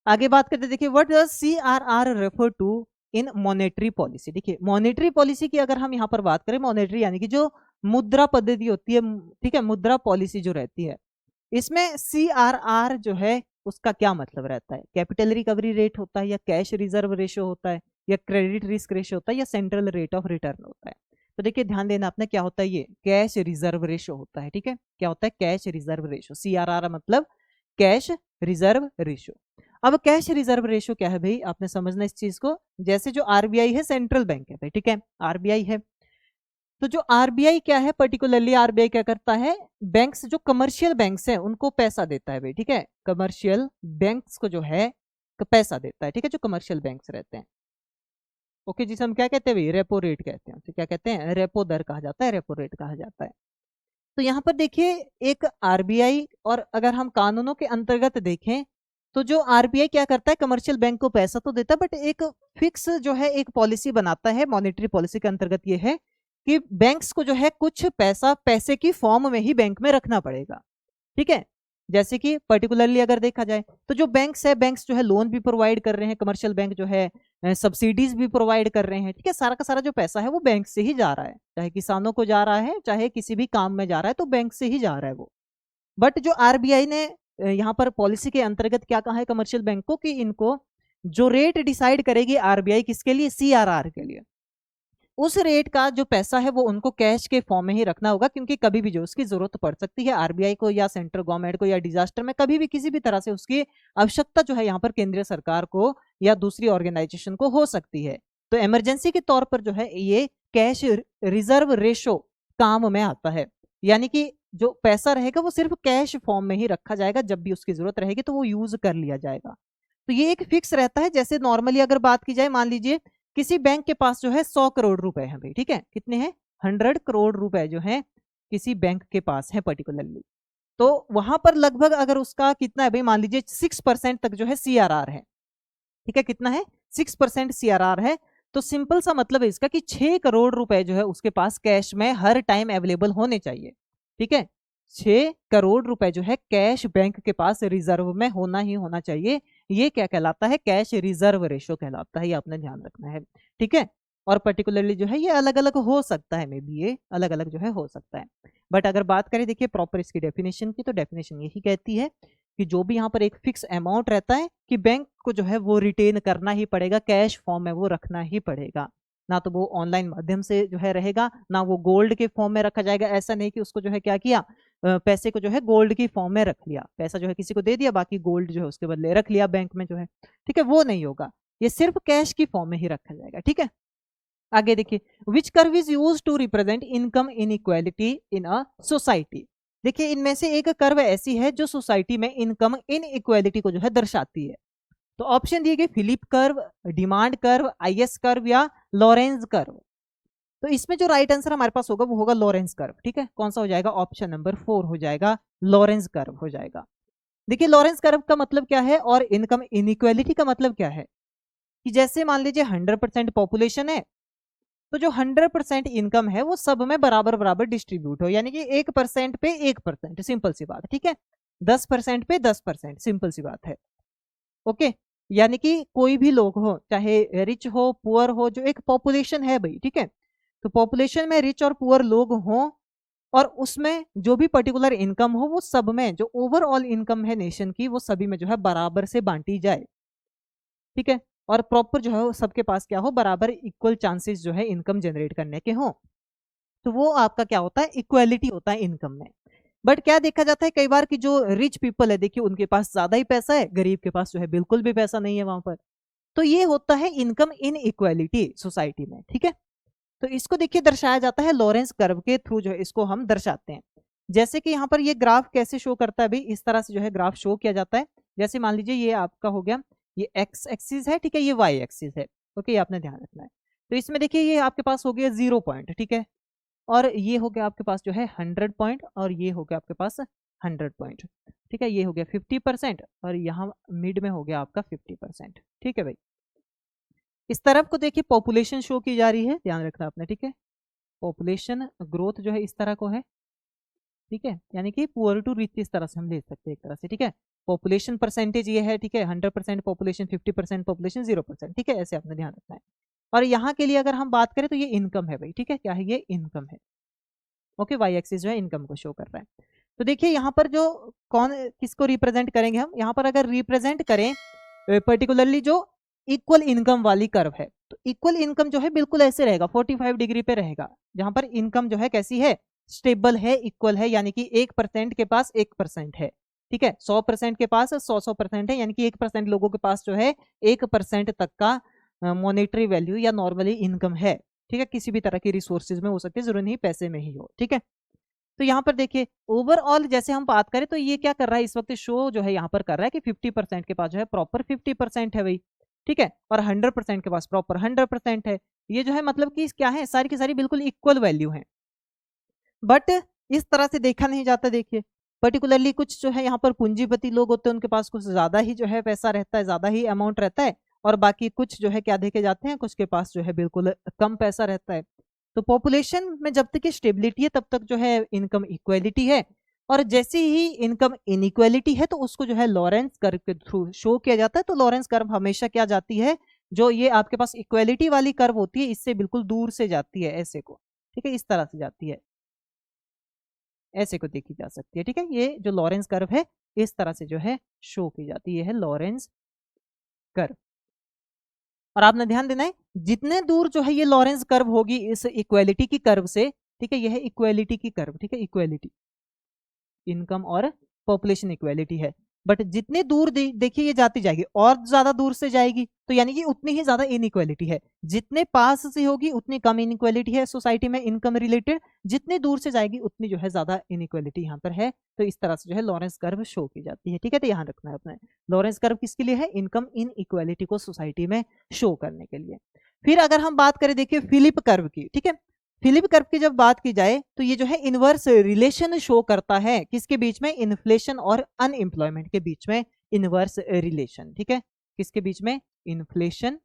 आगे बात करते हैं, देखिए what does CRR refer to in monetary policy. देखिए मॉनेटरी पॉलिसी की अगर हम यहाँ पर बात करें, मॉनेटरी यानी कि जो मुद्रा पद्धति होती है, ठीक है, मुद्रा पॉलिसी जो रहती है, इसमें सीआरआर जो है उसका क्या मतलब रहता है, कैपिटल रिकवरी रेट होता है, या कैश रिजर्व रेशो होता है, या क्रेडिट रिस्क रेशो होता है, या सेंट्रल रेट ऑफ रिटर्न होता है। तो देखिए ध्यान देना आपने, क्या होता है ये कैश रिजर्व रेशो होता है। ठीक है, क्या होता है कैश रिजर्व रेशो, सीआरआर मतलब कैश रिजर्व रेशो। अब कैश रिजर्व रेशो क्या है भाई, आपने समझना इस चीज को, जैसे जो आरबीआई है सेंट्रल बैंक है भाई, ठीक है, आरबीआई है, तो जो आरबीआई क्या है, पर्टिकुलरली आरबीआई क्या करता है, बैंक्स जो कमर्शियल बैंक्स हैं उनको पैसा देता है भाई, ठीक है, कमर्शियल बैंक्स को जो है पैसा देता है, ठीक है, जो कमर्शियल बैंक्स रहते हैं। ओके, जिसे हम क्या कहते हैं भाई, रेपो रेट कहते हैं, तो क्या कहते हैं, रेपो दर कहा जाता है, रेपो रेट कहा जाता है। तो यहाँ पर देखिए एक आरबीआई, और अगर हम कानूनों के अंतर्गत देखें तो जो आरबीआई क्या करता है, कमर्शियल बैंक को पैसा तो देता है, बट एक फिक्स जो है एक पॉलिसी बनाता है, मॉनेटरी पॉलिसी के अंतर्गत ये है कि बैंक्स को जो है कुछ पैसा पैसे की फॉर्म में ही बैंक में रखना पड़ेगा। ठीक है, जैसे कि पर्टिकुलरली अगर देखा जाए तो जो बैंक्स है, बैंक्स जो है लोन भी प्रोवाइड कर रहे हैं, कमर्शियल बैंक जो है सब्सिडीज भी प्रोवाइड कर रहे हैं। ठीक है, सारा का सारा जो पैसा है वो बैंक से ही जा रहा है, चाहे किसानों को जा रहा है, चाहे किसी भी काम में जा रहा है, तो बैंक से ही जा रहा है वो। बट जो आरबीआई ने यहाँ पर पॉलिसी के अंतर्गत क्या कहा है कमर्शियल बैंक को, कि इनको जो रेट डिसाइड करेगी आरबीआई किसके लिए, सीआरआर के लिए, उस रेट का जो पैसा है वो उनको कैश के फॉर्म में ही रखना होगा, क्योंकि कभी भी जो उसकी जरूरत पड़ सकती है आरबीआई को, या सेंट्रल गवर्नमेंट को, या डिजास्टर में कभी भी किसी भी तरह से उसकी आवश्यकता जो है यहाँ पर केंद्रीय सरकार को या दूसरी ऑर्गेनाइजेशन को हो सकती है। तो इमरजेंसी के तौर पर जो है ये कैश रिजर्व रेशो काम में आता है, यानी कि जो पैसा रहेगा वो सिर्फ कैश फॉर्म में ही रखा जाएगा, जब भी उसकी जरूरत रहेगी तो वो यूज कर लिया जाएगा। तो ये एक फिक्स रहता है। जैसे नॉर्मली अगर बात की जाए, मान लीजिए किसी बैंक के पास जो है 100 करोड़ रुपए हैं भाई, ठीक है, कितने हैं, 100 करोड़ रुपए जो है किसी बैंक के पास है पर्टिकुलरली, तो वहां पर लगभग अगर उसका कितना है भाई, मान लीजिए 6% तक जो है सीआरआर है। ठीक है, कितना है, 6% सीआरआर है। तो सिंपल सा मतलब है इसका कि 6 करोड़ रुपए जो है उसके पास कैश में हर टाइम अवेलेबल होने चाहिए। ठीक है, 6 करोड़ रुपए जो है कैश बैंक के पास रिजर्व में होना ही होना चाहिए। ये क्या कहलाता है, कैश रिजर्व रेशो कहलाता है, ये आपने ध्यान रखना है। ठीक है, और पर्टिकुलरली जो है ये अलग अलग हो सकता है, मे बी ये अलग अलग जो है हो सकता है, बट अगर बात करें देखिए प्रॉपर इसकी डेफिनेशन की, तो डेफिनेशन यही कहती है कि जो भी यहाँ पर एक फिक्स अमाउंट रहता है कि बैंक को जो है वो रिटेन करना ही पड़ेगा, कैश फॉर्म में वो रखना ही पड़ेगा, ना तो वो ऑनलाइन माध्यम से जो है रहेगा, ना वो गोल्ड के फॉर्म में रखा जाएगा। ऐसा नहीं कि उसको जो है क्या किया, पैसे को जो है गोल्ड की फॉर्म में रख लिया, पैसा जो है किसी को दे दिया, बाकी गोल्ड जो है उसके बदले रख लिया बैंक में जो है। ठीक है, वो नहीं होगा, ये सिर्फ कैश की फॉर्म में ही रखा जाएगा। ठीक है, आगे देखिए, which curve is used to represent income inequality in a society. देखिए इनमें से एक कर्व ऐसी है जो सोसाइटी में इनकम इनइक्वालिटी को जो है दर्शाती है। तो ऑप्शन दिए गए Phillips curve, demand curve, IS curve या लॉरेंज कर्व। तो इसमें जो राइट आंसर हमारे पास होगा वो होगा लॉरेंज कर्व। ठीक है, कौन सा हो जाएगा, ऑप्शन नंबर 4 हो जाएगा, लॉरेंज कर्व हो जाएगा। देखिए लॉरेंज कर्व का मतलब क्या है और इनकम इनइक्वालिटी का मतलब क्या है, कि जैसे मान लीजिए 100% पॉपुलेशन है, तो जो 100% इनकम है वो सब में बराबर बराबर डिस्ट्रीब्यूट हो, यानी कि 1% पे 1%, सिंपल सी बात। ठीक है, 10% पे 10%, सिंपल सी बात है। ओके, यानी कि कोई भी लोग हो, चाहे रिच हो पुअर हो, जो एक पॉपुलेशन है भाई, ठीक है, तो पॉपुलेशन में रिच और पुअर लोग हों, और उसमें जो भी पर्टिकुलर इनकम हो वो सब में, जो ओवरऑल इनकम है नेशन की, वो सभी में जो है बराबर से बांटी जाए। ठीक है, और प्रॉपर जो है सबके पास क्या हो, बराबर इक्वल चांसेस जो है इनकम जनरेट करने के हो, तो वो आपका क्या होता है, इक्वालिटी होता है इनकम में। बट क्या देखा जाता है कई बार कि जो रिच पीपल है, देखिए उनके पास ज्यादा ही पैसा है, गरीब के पास जो है बिल्कुल भी पैसा नहीं है वहां पर, तो ये होता है इनकम इन इक्वालिटी सोसाइटी में। ठीक है, तो इसको देखिए दर्शाया जाता है लॉरेंस कर्व के थ्रू, जो है इसको हम दर्शाते हैं। जैसे कि यहाँ पर ये ग्राफ कैसे शो करता है भाई, इस तरह से जो है ग्राफ शो किया जाता है। जैसे मान लीजिए ये आपका हो गया, ये एक्स एक्सिस है, ठीक है, ये वाई एक्सिस है। ओके, ये आपने ध्यान रखना है। तो इसमें देखिए ये आपके पास हो गया 0 पॉइंट, ठीक है, और ये हो गया आपके पास जो है 100 पॉइंट, और ये हो गया आपके पास 100 पॉइंट, ठीक है, ये हो गया 50%, और यहाँ मिड में हो गया आपका 50%, ठीक है भाई। इस तरफ को देखिए पॉपुलेशन शो की जा रही है, ध्यान रखना आपने, ठीक है, पॉपुलेशन ग्रोथ जो है इस तरह को है, ठीक है, यानी कि पुअर टू रिच इस तरह से हम ले सकते हैं एक तरह से, ठीक है। पॉपुलेशन परसेंटेज ये है, ठीक है, 100% पॉपुलेशन, 50% पॉपुलेशन, 0%, ठीक है, ऐसे आपने ध्यान रखना है। और यहाँ के लिए अगर हम बात करें तो ये इनकम है भाई, ठीक है, क्या है, ये इनकम है। ओके, वाई एक्सिस जो है इनकम को शो कर रहा है। तो देखिए यहाँ पर जो कौन किसको रिप्रेजेंट करेंगे हम, यहाँ पर अगर रिप्रेजेंट करें पर्टिकुलरली जो इक्वल इनकम वाली कर्व है, तो इक्वल इनकम जो है बिल्कुल ऐसे रहेगा, 45 डिग्री पे रहेगा, जहां पर इनकम जो है कैसी है, स्टेबल है, इक्वल है, यानी कि 1% के पास 1% है, ठीक है, 100% के पास 100% है, यानी कि 1% लोगों के पास जो है 1% तक का मॉनेटरी वैल्यू या नॉर्मली इनकम है, ठीक है, किसी भी तरह की रिसोर्सेज में हो सकती है, जरूर नहीं पैसे में ही हो, ठीक है। तो यहाँ पर देखिए ओवरऑल जैसे हम बात करें तो ये क्या कर रहा है, इस वक्त शो जो है यहाँ पर कर रहा है कि 50% के पास जो है प्रॉपर 50% है भाई, ठीक है, और 100% के पास प्रॉपर 100% है। ये जो है मतलब कि क्या है, सारी की सारी बिल्कुल इक्वल वैल्यू है। बट इस तरह से देखा नहीं जाता, देखिए पर्टिकुलरली कुछ जो है यहाँ पर पूंजीपति लोग होते हैं, उनके पास कुछ ज्यादा ही जो है पैसा रहता है, ज्यादा ही अमाउंट रहता है, और बाकी कुछ जो है क्या देखे जाते हैं, कुछ के पास जो है बिल्कुल कम पैसा रहता है। तो पॉपुलेशन में जब तक स्टेबिलिटी है तब तक जो है इनकम इक्वेलिटी है, और जैसे ही इनकम इनइक्वेलिटी है तो उसको जो है लॉरेंस कर्व के थ्रू शो किया जाता है। तो लॉरेंस कर्व हमेशा क्या जाती है, जो ये आपके पास इक्वेलिटी वाली कर्व होती है इससे बिल्कुल दूर से जाती है, ऐसे को, ठीक है, इस तरह से जाती है, ऐसे को देखी जा सकती है, ठीक है। ये जो लॉरेंस कर्व है इस तरह से जो है शो की जाती है, लॉरेंस कर्व। और आपने ध्यान देना है जितने दूर जो है ये लॉरेंस कर्व होगी इस इक्वेलिटी की कर्व से, ठीक है, यह है इक्वेलिटी की कर्व, ठीक है, इक्वेलिटी इनकम और पॉपुलेशन इक्वेलिटी है। बट जितने दूर देखिए ये जाती जाएगी और ज्यादा दूर से जाएगी, तो यानी कि उतनी ही ज्यादा इनइक्वेलिटी है। जितने पास से होगी उतनी कम इनइक्वेलिटी है सोसाइटी में इनकम रिलेटेड, जितने दूर से जाएगी उतनी जो है ज्यादा इनइक्वेलिटी यहाँ पर है। तो इस तरह से जो है लॉरेंस कर्व शो की जाती है, ठीक है। तो यहाँ रखना है अपने, लॉरेंस कर्व किसके लिए है, इनकम इन इक्वेलिटी को सोसाइटी में शो करने के लिए। फिर अगर हम बात करें देखिए फिलिप कर्व की, ठीक है, फिलिप कर्व की जब बात की जाए तो ये जो है इनवर्स रिलेशन शो करता है किसके बीच में, इन्फ्लेशन और अनएम्प्लॉयमेंट के बीच में इनवर्स रिलेशन, ठीक है, किसके बीच में, इन्फ्लेशन,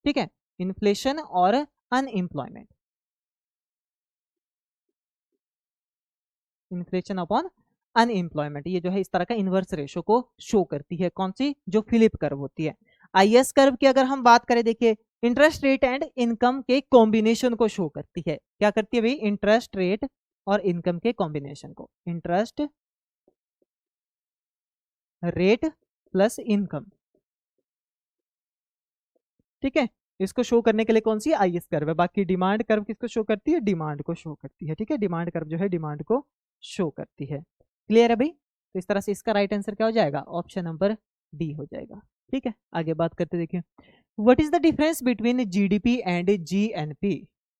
ठीक है, इन्फ्लेशन और अनएम्प्लॉयमेंट, इन्फ्लेशन अपॉन अनएम्प्लॉयमेंट, ये जो है इस तरह का इनवर्स रेशो को शो करती है, कौन सी, जो फिलिप कर्व होती है। आईएस कर्व की अगर हम बात करें देखिए इंटरेस्ट रेट एंड इनकम के कॉम्बिनेशन को शो करती है, क्या करती है भाई, इंटरेस्ट रेट और इनकम के कॉम्बिनेशन को, इंटरेस्ट रेट प्लस इनकम, ठीक है, इसको शो करने के लिए कौन सी आईएस कर्व है। बाकी डिमांड कर्व किसको शो करती है, डिमांड को शो करती है, ठीक है, डिमांड कर्व जो है डिमांड को शो करती है। क्लियर है भाई। तो इस तरह से इसका राइट आंसर क्या हो जाएगा, ऑप्शन नंबर डी हो जाएगा, ठीक है। आगे बात करते देखिए what is the difference between GDP and GNP.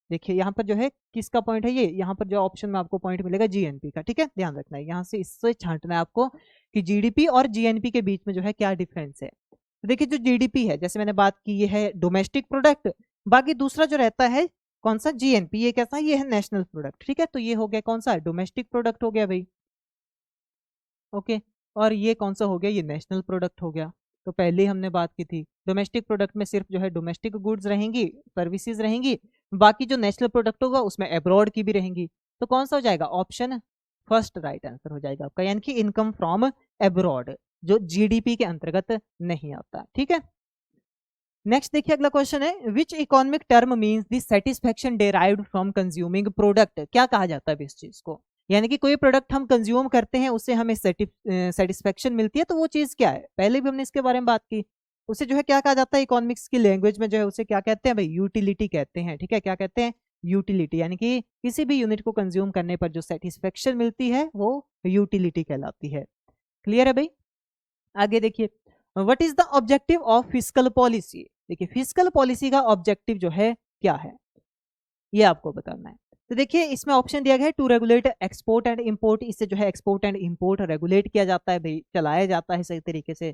देखिए यहाँ पर जो है किसका पॉइंट है, ये यहाँ पर जो ऑप्शन में आपको पॉइंट मिलेगा जीएनपी का, ठीक है, ध्यान रखना है, यहाँ से इससे छांटना है आपको कि जीडीपी और जीएनपी के बीच में जो है क्या डिफरेंस है। तो देखिए जो जीडीपी है जैसे मैंने बात की ये है डोमेस्टिक प्रोडक्ट, बाकी दूसरा जो रहता है कौन सा, जीएनपी, ये कैसा, ये है नेशनल प्रोडक्ट, ठीक है। तो ये हो गया कौन सा, डोमेस्टिक प्रोडक्ट हो गया भाई, ओके, और ये कौन सा हो गया, ये नेशनल प्रोडक्ट हो गया। तो पहले हमने बात की थी डोमेस्टिक प्रोडक्ट में सिर्फ जो है डोमेस्टिक गुड्स रहेंगी, सर्विसेज रहेंगी, बाकी जो नेशनल प्रोडक्ट होगा उसमें अब्रॉड की भी रहेंगी। तो कौन सा हो जाएगा, ऑप्शन फर्स्ट राइट आंसर हो जाएगा आपका, यानी कि इनकम फ्रॉम अब्रॉड जो जीडीपी के अंतर्गत नहीं आता, ठीक है। नेक्स्ट देखिए अगला क्वेश्चन है which economic term means the satisfaction derived from consuming product. क्या कहा जाता है इस चीज को, यानी कि कोई प्रोडक्ट हम कंज्यूम करते हैं उससे हमें सेटिस्फेक्शन मिलती है, तो वो चीज क्या है, पहले भी हमने इसके बारे में बात की। उसे जो है क्या कहा जाता है, इकोनॉमिक्स की लैंग्वेज में जो है उसे क्या कहते हैं भाई, यूटिलिटी कहते हैं, ठीक है, क्या कहते हैं, यूटिलिटी, यानी कि किसी भी यूनिट को कंज्यूम करने पर जो सेटिस्फेक्शन मिलती है वो यूटिलिटी कहलाती है। क्लियर है भाई। आगे देखिए what is the objective of fiscal policy. देखिए फिस्कल पॉलिसी का ऑब्जेक्टिव जो है क्या है, ये आपको बताना है। तो देखिए इसमें ऑप्शन दिया गया है to regulate export and import, इससे जो है एक्सपोर्ट एंड इंपोर्ट रेगुलेट किया जाता है भाई, चलाया जाता है सही तरीके से।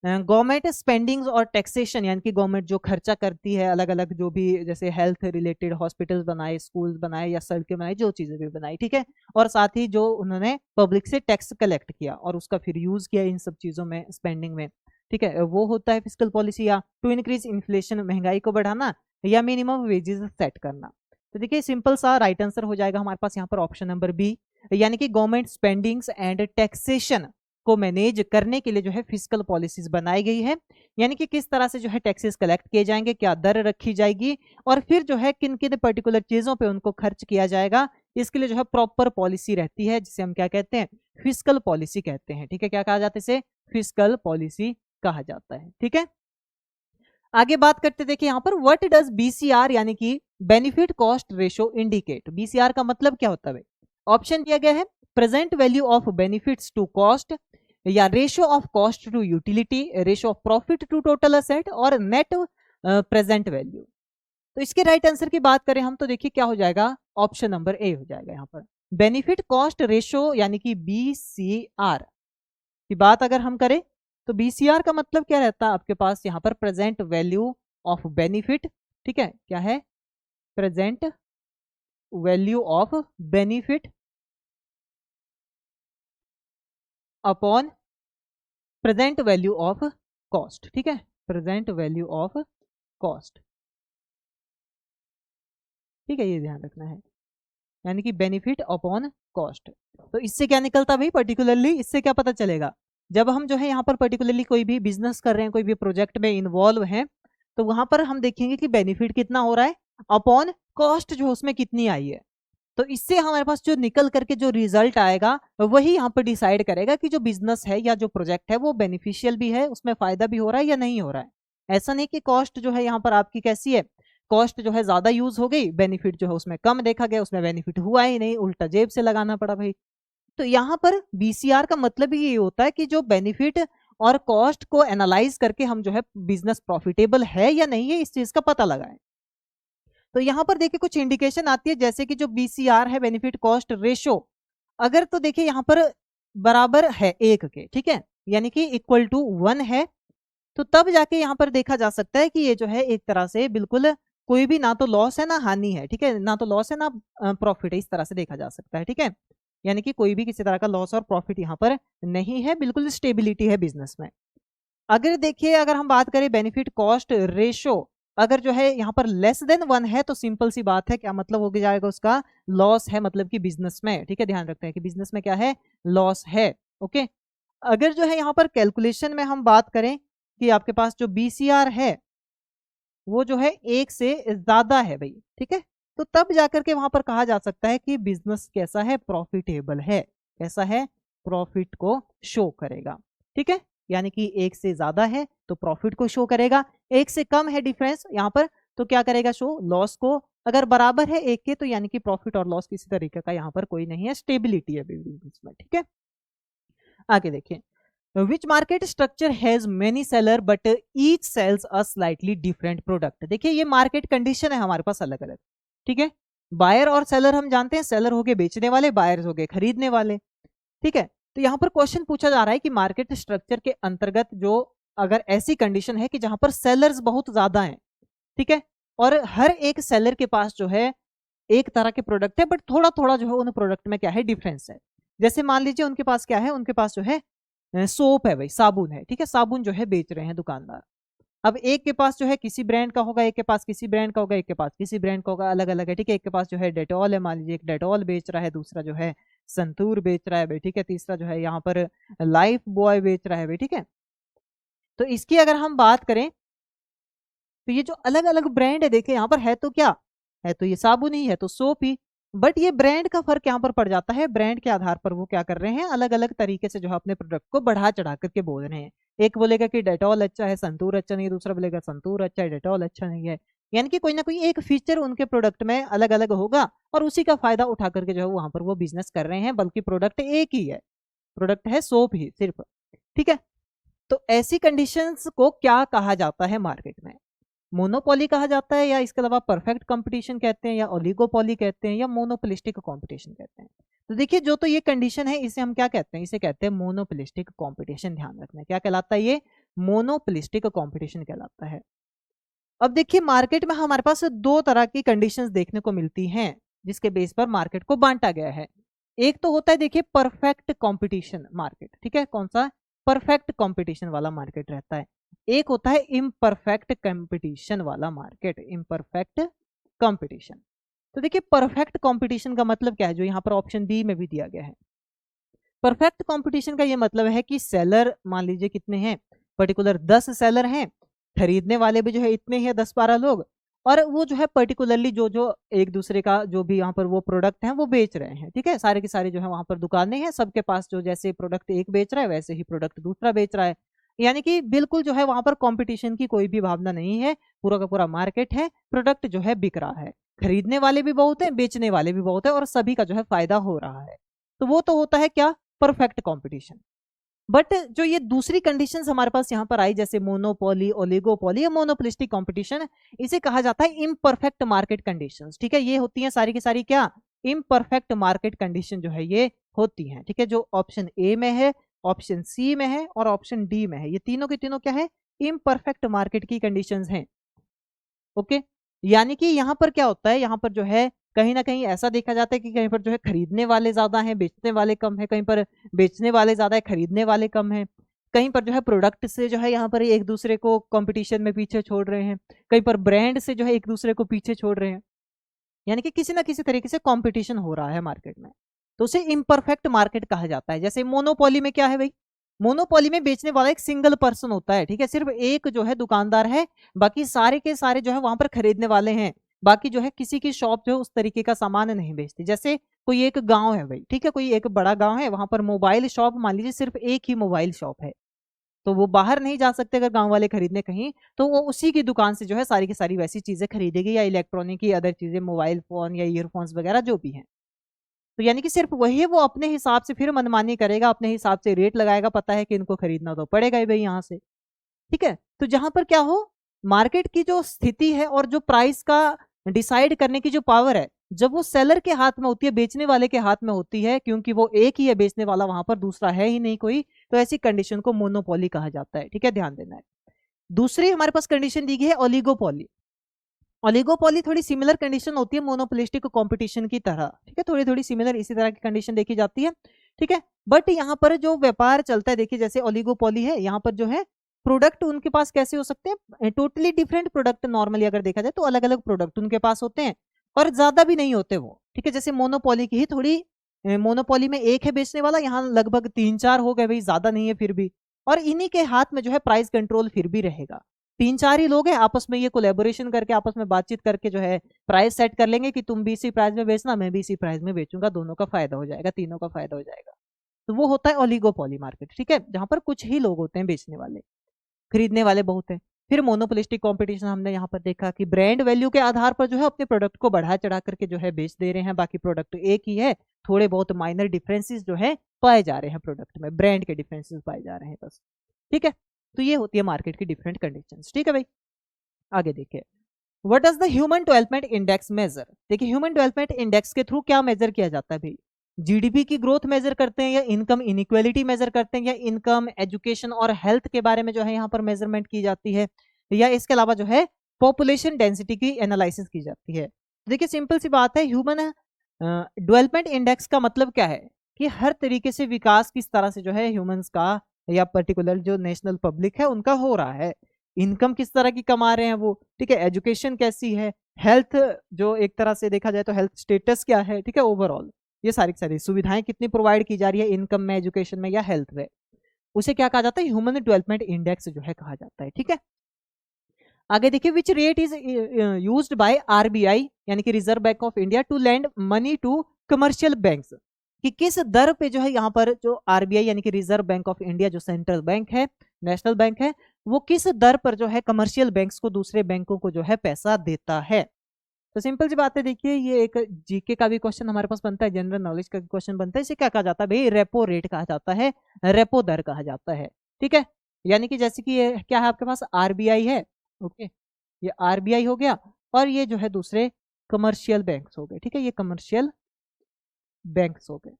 गवर्नमेंट स्पेंडिंग्स और टैक्सेशन, यानी कि गवर्नमेंट जो खर्चा करती है अलग अलग जो भी, जैसे हेल्थ रिलेटेड हॉस्पिटल्स बनाए, स्कूल्स बनाए या सड़कें बनाई, जो चीजें भी बनाई, ठीक है, और साथ ही जो उन्होंने पब्लिक से टैक्स कलेक्ट किया और उसका फिर यूज किया इन सब चीजों में, स्पेंडिंग में, ठीक है, वो होता है फिस्कल पॉलिसी। या टू इंक्रीज इन्फ्लेशन, महंगाई को बढ़ाना, या मिनिमम वेजेस सेट करना। तो देखिए सिंपल सा राइट आंसर हो जाएगा हमारे पास यहाँ पर ऑप्शन नंबर बी, यानी कि गवर्नमेंट स्पेंडिंग्स एंड टैक्सेशन को मैनेज करने के लिए जो है फिस्कल पॉलिसीज बनाई गई है, यानी कि किस तरह से जो है टैक्सेस कलेक्ट किए जाएंगे, क्या दर रखी जाएगी, और फिर जो है किन किन पर्टिकुलर चीजों पे उनको खर्च किया जाएगा, इसके लिए जो है प्रॉपर पॉलिसी रहती है, जिसे हम क्या कहते हैं, फिस्कल पॉलिसी कहते हैं, ठीक है। क्या कहा जाता है इसे, फिस्कल पॉलिसी कहा जाता है, ठीक है। आगे बात करते, देखिए यहाँ पर व्हाट डज बीसीआर यानी कि benefit cost ratio indicate, BCR का मतलब क्या होता है। ऑप्शन दिया गया है present value of benefits to cost, या ratio of cost to utility, ratio of profit to total asset, और नेट प्रेजेंट वैल्यू। तो इसके राइट आंसर की बात करें हम तो देखिए क्या हो जाएगा, ऑप्शन नंबर ए हो जाएगा यहाँ पर। बेनिफिट कॉस्ट रेशो यानी कि बीसीआर की बात अगर हम करें तो बीसीआर का मतलब क्या रहता है आपके पास यहाँ पर, प्रेजेंट वैल्यू ऑफ बेनिफिट, ठीक है, क्या है, present value of benefit upon present value of cost, ठीक है, प्रेजेंट वैल्यू ऑफ कॉस्ट, ठीक है, ये ध्यान रखना है, यानी कि बेनिफिट अपॉन कॉस्ट। तो इससे क्या निकलता भाई, पर्टिकुलरली इससे क्या पता चलेगा, जब हम जो है यहाँ पर पर्टिकुलरली कोई भी बिजनेस कर रहे हैं, कोई भी प्रोजेक्ट में इन्वॉल्व हैं, तो वहां पर हम देखेंगे कि बेनिफिट कितना हो रहा है अपॉन कॉस्ट जो उसमें कितनी आई है। तो इससे हमारे पास जो निकल करके जो रिजल्ट आएगा वही यहाँ पर डिसाइड करेगा कि जो बिजनेस है या जो प्रोजेक्ट है वो बेनिफिशियल भी है, उसमें फायदा भी हो रहा है या नहीं हो रहा है। ऐसा नहीं कि कॉस्ट जो है यहाँ पर आपकी कैसी है, कॉस्ट जो है ज्यादा यूज हो गई, बेनिफिट जो है उसमें कम देखा गया, उसमें बेनिफिट हुआ ही नहीं, उल्टा जेब से लगाना पड़ा भाई। तो यहाँ पर बीसीआर का मतलब ही ये होता है कि जो बेनिफिट और कॉस्ट को एनालाइज करके हम जो है बिजनेस प्रॉफिटेबल है या नहीं है, इस चीज का पता लगाएं। तो यहाँ पर देखिए कुछ इंडिकेशन आती है, जैसे कि जो बीसीआर है, बेनिफिट कॉस्ट रेशो, अगर तो देखिए यहाँ पर बराबर है एक के, ठीक है, यानी कि इक्वल टू 1 है, तो तब जाके यहाँ पर देखा जा सकता है कि ये जो है एक तरह से बिल्कुल कोई भी ना तो लॉस है ना हानि है, ठीक है, ना तो लॉस है ना प्रॉफिट है, इस तरह से देखा जा सकता है, ठीक है, यानी कि कोई भी किसी तरह का लॉस और प्रॉफिट यहाँ पर नहीं है, बिल्कुल स्टेबिलिटी है बिजनेस में। अगर देखिए अगर हम बात करें बेनिफिट कॉस्ट रेशो, अगर जो है यहाँ पर लेस देन 1 है, तो सिंपल सी बात है, क्या मतलब हो जाएगा उसका, लॉस है, मतलब कि बिजनेस में, ठीक है, ध्यान रखते हैं कि बिजनेस में क्या है, लॉस है, ओके। अगर जो है यहाँ पर कैलकुलेशन में हम बात करें कि आपके पास जो बीसीआर है वो जो है एक से ज्यादा है भाई, ठीक है, तो तब जाकर के वहां पर कहा जा सकता है कि बिजनेस कैसा है, प्रॉफिटेबल है, कैसा है, प्रॉफिट को शो करेगा, ठीक है, यानी कि एक से ज्यादा है तो प्रॉफिट को शो करेगा, एक से कम है डिफरेंस यहाँ पर तो क्या करेगा, शो लॉस को, अगर बराबर है एक के तो यानी कि प्रॉफिट और लॉस किसी तरीके का यहाँ पर कोई नहीं है, स्टेबिलिटी है बिजनेस में, ठीक है। आगे देखिए, which market structure has many seller but each sells a slightly different product. देखिए ये मार्केट कंडीशन है हमारे पास अलग अलग, ठीक है, बायर और सेलर हम जानते हैं, सेलर हो गए बेचने वाले, बायर्स हो गए खरीदने वाले, ठीक है। तो यहाँ पर क्वेश्चन पूछा जा रहा है कि मार्केट स्ट्रक्चर के अंतर्गत जो अगर ऐसी कंडीशन है कि जहां पर सेलर्स बहुत ज्यादा हैं, ठीक है, और हर एक सेलर के पास जो है एक तरह के प्रोडक्ट है, बट थोड़ा थोड़ा जो है उन प्रोडक्ट में क्या है, डिफरेंस है। जैसे मान लीजिए उनके पास क्या है, उनके पास जो है सोप है भाई, साबुन है, ठीक है, साबुन जो है बेच रहे हैं दुकानदार। अब एक के पास जो है किसी ब्रांड का होगा, एक के पास किसी ब्रांड का होगा, एक के पास किसी ब्रांड का होगा, अलग अलग है, ठीक है, एक के पास जो है डेटॉल है, मान लीजिए एक डेटॉल बेच रहा है, दूसरा जो है संतूर बेच रहा है भाई, ठीक है, तीसरा जो है यहाँ पर लाइफ बॉय बेच रहा है भाई, ठीक है। तो इसकी अगर हम बात करें तो ये जो अलग अलग ब्रांड है, देखिए यहाँ पर है तो क्या है, तो ये साबुन ही है, तो सोप ही, बट ये ब्रांड का फर्क यहाँ पर पड़ जाता है, ब्रांड के आधार पर वो क्या कर रहे हैं, अलग अलग तरीके से जो है अपने प्रोडक्ट को बढ़ा चढ़ा करके बोल रहे हैं। एक बोलेगा कि डेटॉल अच्छा है, संतूर अच्छा नहीं है, दूसरा बोलेगा संतूर अच्छा है, डेटॉल अच्छा नहीं है, यानी कि कोई ना कोई एक फीचर उनके प्रोडक्ट में अलग अलग होगा और उसी का फायदा उठा करके जो है वहां पर वो बिजनेस कर रहे हैं, बल्कि प्रोडक्ट एक ही है, प्रोडक्ट है सोप ही सिर्फ, ठीक है। तो ऐसी कंडीशंस को क्या कहा जाता है मार्केट में, मोनोपोली कहा जाता है, या इसके अलावा परफेक्ट कंपटीशन कहते हैं, या ओलिगोपोली कहते हैं, या मोनोपोलिस्टिक कंपटीशन कहते हैं। तो देखिए जो तो ये कंडीशन है इसे हम क्या कहते हैं, इसे कहते हैं मोनोपोलिस्टिक कंपटीशन। ध्यान रखना क्या कहलाता है ये, मोनोपोलिस्टिक कंपटीशन कहलाता है। अब देखिए मार्केट में हमारे पास दो तरह की कंडीशंस देखने को मिलती हैं जिसके बेस पर मार्केट को बांटा गया है। एक तो होता है देखिए परफेक्ट कंपटीशन मार्केट, ठीक है, कौन सा, परफेक्ट कंपटीशन वाला मार्केट रहता है। एक होता है इम्परफेक्ट कंपटीशन वाला मार्केट, इम्परफेक्ट कंपटीशन। तो देखिए परफेक्ट कंपटीशन का मतलब क्या है, जो यहाँ पर ऑप्शन बी में भी दिया गया है। परफेक्ट कंपटीशन का ये मतलब है कि सेलर मान लीजिए कितने हैं, पर्टिकुलर 10 सेलर हैं, खरीदने वाले भी जो है इतने ही है 10-12 लोग, और वो जो है पर्टिकुलरली जो जो एक दूसरे का जो भी यहाँ पर वो प्रोडक्ट है वो बेच रहे हैं, ठीक है, सारे के सारे जो है वहां पर दुकानें हैं, सबके पास जो जैसे प्रोडक्ट एक बेच रहा है वैसे ही प्रोडक्ट दूसरा बेच रहा है। यानी कि बिल्कुल जो है वहां पर कंपटीशन की कोई भी भावना नहीं है, पूरा का पूरा मार्केट है, प्रोडक्ट जो है बिक रहा है, खरीदने वाले भी बहुत है, बेचने वाले भी बहुत है, और सभी का जो है फायदा हो रहा है। तो वो तो होता है क्या, परफेक्ट कंपटीशन। बट जो ये दूसरी कंडीशंस हमारे पास यहाँ पर आई, जैसे मोनोपोली, ओलिगोपोली या मोनोपोलिस्टिक कंपटीशन, इसे कहा जाता है इम्परफेक्ट मार्केट कंडीशंस, ठीक है। ये होती हैं सारी की सारी क्या, इम्परफेक्ट मार्केट कंडीशन जो है ये होती हैं, ठीक है, जो ऑप्शन ए में है, ऑप्शन सी में है और ऑप्शन डी में है, ये तीनों के तीनों क्या है, इम्परफेक्ट मार्केट की कंडीशंस हैं। ओके, यानी कि यहाँ पर क्या होता है, यहाँ पर जो है कहीं ना कहीं ऐसा देखा जाता है कि कहीं पर जो है खरीदने वाले ज्यादा हैं, बेचने वाले कम है, कहीं पर बेचने वाले ज्यादा है, खरीदने वाले कम है, कहीं पर जो है प्रोडक्ट से जो है यहाँ पर एक दूसरे को कंपटीशन में पीछे छोड़ रहे हैं, कहीं पर ब्रांड से जो है एक दूसरे को पीछे छोड़ रहे हैं, यानी कि किसी ना किसी तरीके से कंपटीशन हो रहा है मार्केट में, तो उसे इम्परफेक्ट मार्केट कहा जाता है। जैसे मोनोपोली में क्या है भाई, मोनोपोली में बेचने वाला एक सिंगल पर्सन होता है, ठीक है, सिर्फ एक जो है दुकानदार है, बाकी सारे के सारे जो है वहां पर खरीदने वाले हैं, बाकी जो है किसी की शॉप जो है उस तरीके का सामान नहीं बेचती। जैसे कोई एक गांव है भाई, ठीक है, कोई एक बड़ा गांव है, वहां पर मोबाइल शॉप मान लीजिए सिर्फ एक ही मोबाइल शॉप है, तो वो बाहर नहीं जा सकते अगर गांव वाले खरीदने कहीं, तो वो उसी की दुकान से जो है सारी की सारी वैसी चीजें खरीदेगी, या इलेक्ट्रॉनिक की अदर चीजें, मोबाइल फोन या ईयरफोन्स वगैरह जो भी हैं। तो यानी कि सिर्फ वही वो अपने हिसाब से फिर मनमानी करेगा, अपने हिसाब से रेट लगाएगा, पता है कि इनको खरीदना तो पड़ेगा ही भाई यहाँ से, ठीक है। तो जहां पर क्या हो, मार्केट की जो स्थिति है और जो प्राइस का डिसाइड करने की जो पावर है, जब वो सेलर के हाथ में होती है, बेचने वाले के हाथ में होती है, क्योंकि वो एक ही है बेचने वाला, वहां पर दूसरा है ही नहीं कोई, तो ऐसी कंडीशन को मोनोपोली कहा जाता है, ठीक है, ध्यान देना है। दूसरी हमारे पास कंडीशन दी गई है ओलिगोपोली। ओलिगोपोली थोड़ी सिमिलर कंडीशन होती है मोनोपोलिस्टिक कंपटीशन की तरह, ठीक है, थोड़ी थोड़ी सिमिलर इसी तरह की कंडीशन देखी जाती है, ठीक है। बट यहाँ पर जो व्यापार चलता है, देखिए जैसे ओलिगोपोली है, यहाँ पर जो है प्रोडक्ट उनके पास कैसे हो सकते हैं, टोटली डिफरेंट प्रोडक्ट, नॉर्मली अगर देखा जाए तो अलग अलग प्रोडक्ट उनके पास होते हैं, और ज्यादा भी नहीं होते वो, ठीक है। जैसे मोनोपोली की ही थोड़ी, मोनोपोली में एक है बेचने वाला, यहाँ लगभग 3-4 हो गए भाई, ज्यादा नहीं है फिर भी, और इन्हीं के हाथ में जो है प्राइस कंट्रोल फिर भी रहेगा। 3-4 ही लोग हैं, आपस में ये कोलैबोरेशन करके, आपस में बातचीत करके जो है प्राइस सेट कर लेंगे कि तुम भी इसी प्राइस में बेचना, मैं भी इसी प्राइस में बेचूंगा, दोनों का फायदा हो जाएगा, तीनों का फायदा हो जाएगा। तो वो होता है ओलिगोपोली मार्केट, ठीक है, जहां पर कुछ ही लोग होते हैं बेचने वाले, खरीदने वाले बहुत हैं। फिर मोनोपोलिस्टिक कंपटीशन हमने यहाँ पर देखा कि ब्रांड वैल्यू के आधार पर जो है अपने प्रोडक्ट को बढ़ा चढ़ा करके जो है बेच दे रहे हैं, बाकी प्रोडक्ट एक ही है, थोड़े बहुत माइनर डिफरेंसेस जो है पाए जा रहे हैं प्रोडक्ट में, ब्रांड के डिफरेंसेस पाए जा रहे हैं बस, ठीक है। तो ये होती है मार्केट की डिफरेंट कंडीशंस, ठीक है भाई। आगे देखिए, what does the human development index major. देखिए ह्यूमन डेवलपमेंट इंडेक्स के थ्रू क्या मेजर किया जाता है भाई, जीडीपी की ग्रोथ मेजर करते हैं, या इनकम इनइक्वालिटी मेजर करते हैं, या इनकम, एजुकेशन और हेल्थ के बारे में जो है यहाँ पर मेजरमेंट की जाती है, या इसके अलावा जो है पॉपुलेशन डेंसिटी की एनालिसिस की जाती है। देखिए सिंपल सी बात है, ह्यूमन डेवलपमेंट इंडेक्स का मतलब क्या है कि हर तरीके से विकास किस तरह से जो है ह्यूमंस का या पर्टिकुलर जो नेशनल पब्लिक है उनका हो रहा है, इनकम किस तरह की कमा रहे हैं वो, ठीक है, एजुकेशन कैसी है, हेल्थ जो एक तरह से देखा जाए तो हेल्थ स्टेटस क्या है, ठीक है, ओवरऑल ये सारी सारी सुविधाएं कितनी प्रोवाइड की जा रही है इनकम में, एजुकेशन में या हेल्थ में, उसे क्या कहा जाता है, ह्यूमन डेवलपमेंट इंडेक्स जो है कहा जाता है, ठीक है। आगे देखिए, which rate is used by RBI यानी कि Reserve Bank of India to lend money to commercial banks, कि किस दर पे जो है यहाँ पर जो आरबीआई यानी कि रिजर्व बैंक ऑफ इंडिया जो सेंट्रल बैंक है, नेशनल बैंक है, वो किस दर पर जो है कमर्शियल बैंक्स को, दूसरे बैंकों को जो है पैसा देता है। तो सिंपल सी बात है, देखिए ये एक जीके का भी क्वेश्चन हमारे पास बनता है, जनरल नॉलेज का क्वेश्चन बनता है, इसे क्या कहा जाता है भाई, रेपो रेट कहा जाता है, रेपो दर कहा जाता है, ठीक है। यानी कि जैसे कि ये क्या है आपके पास आरबीआई है, ओके, ये आरबीआई हो गया, और ये जो है दूसरे कमर्शियल बैंक्स हो गए, ठीक है, ये कमर्शियल बैंक्स हो गए,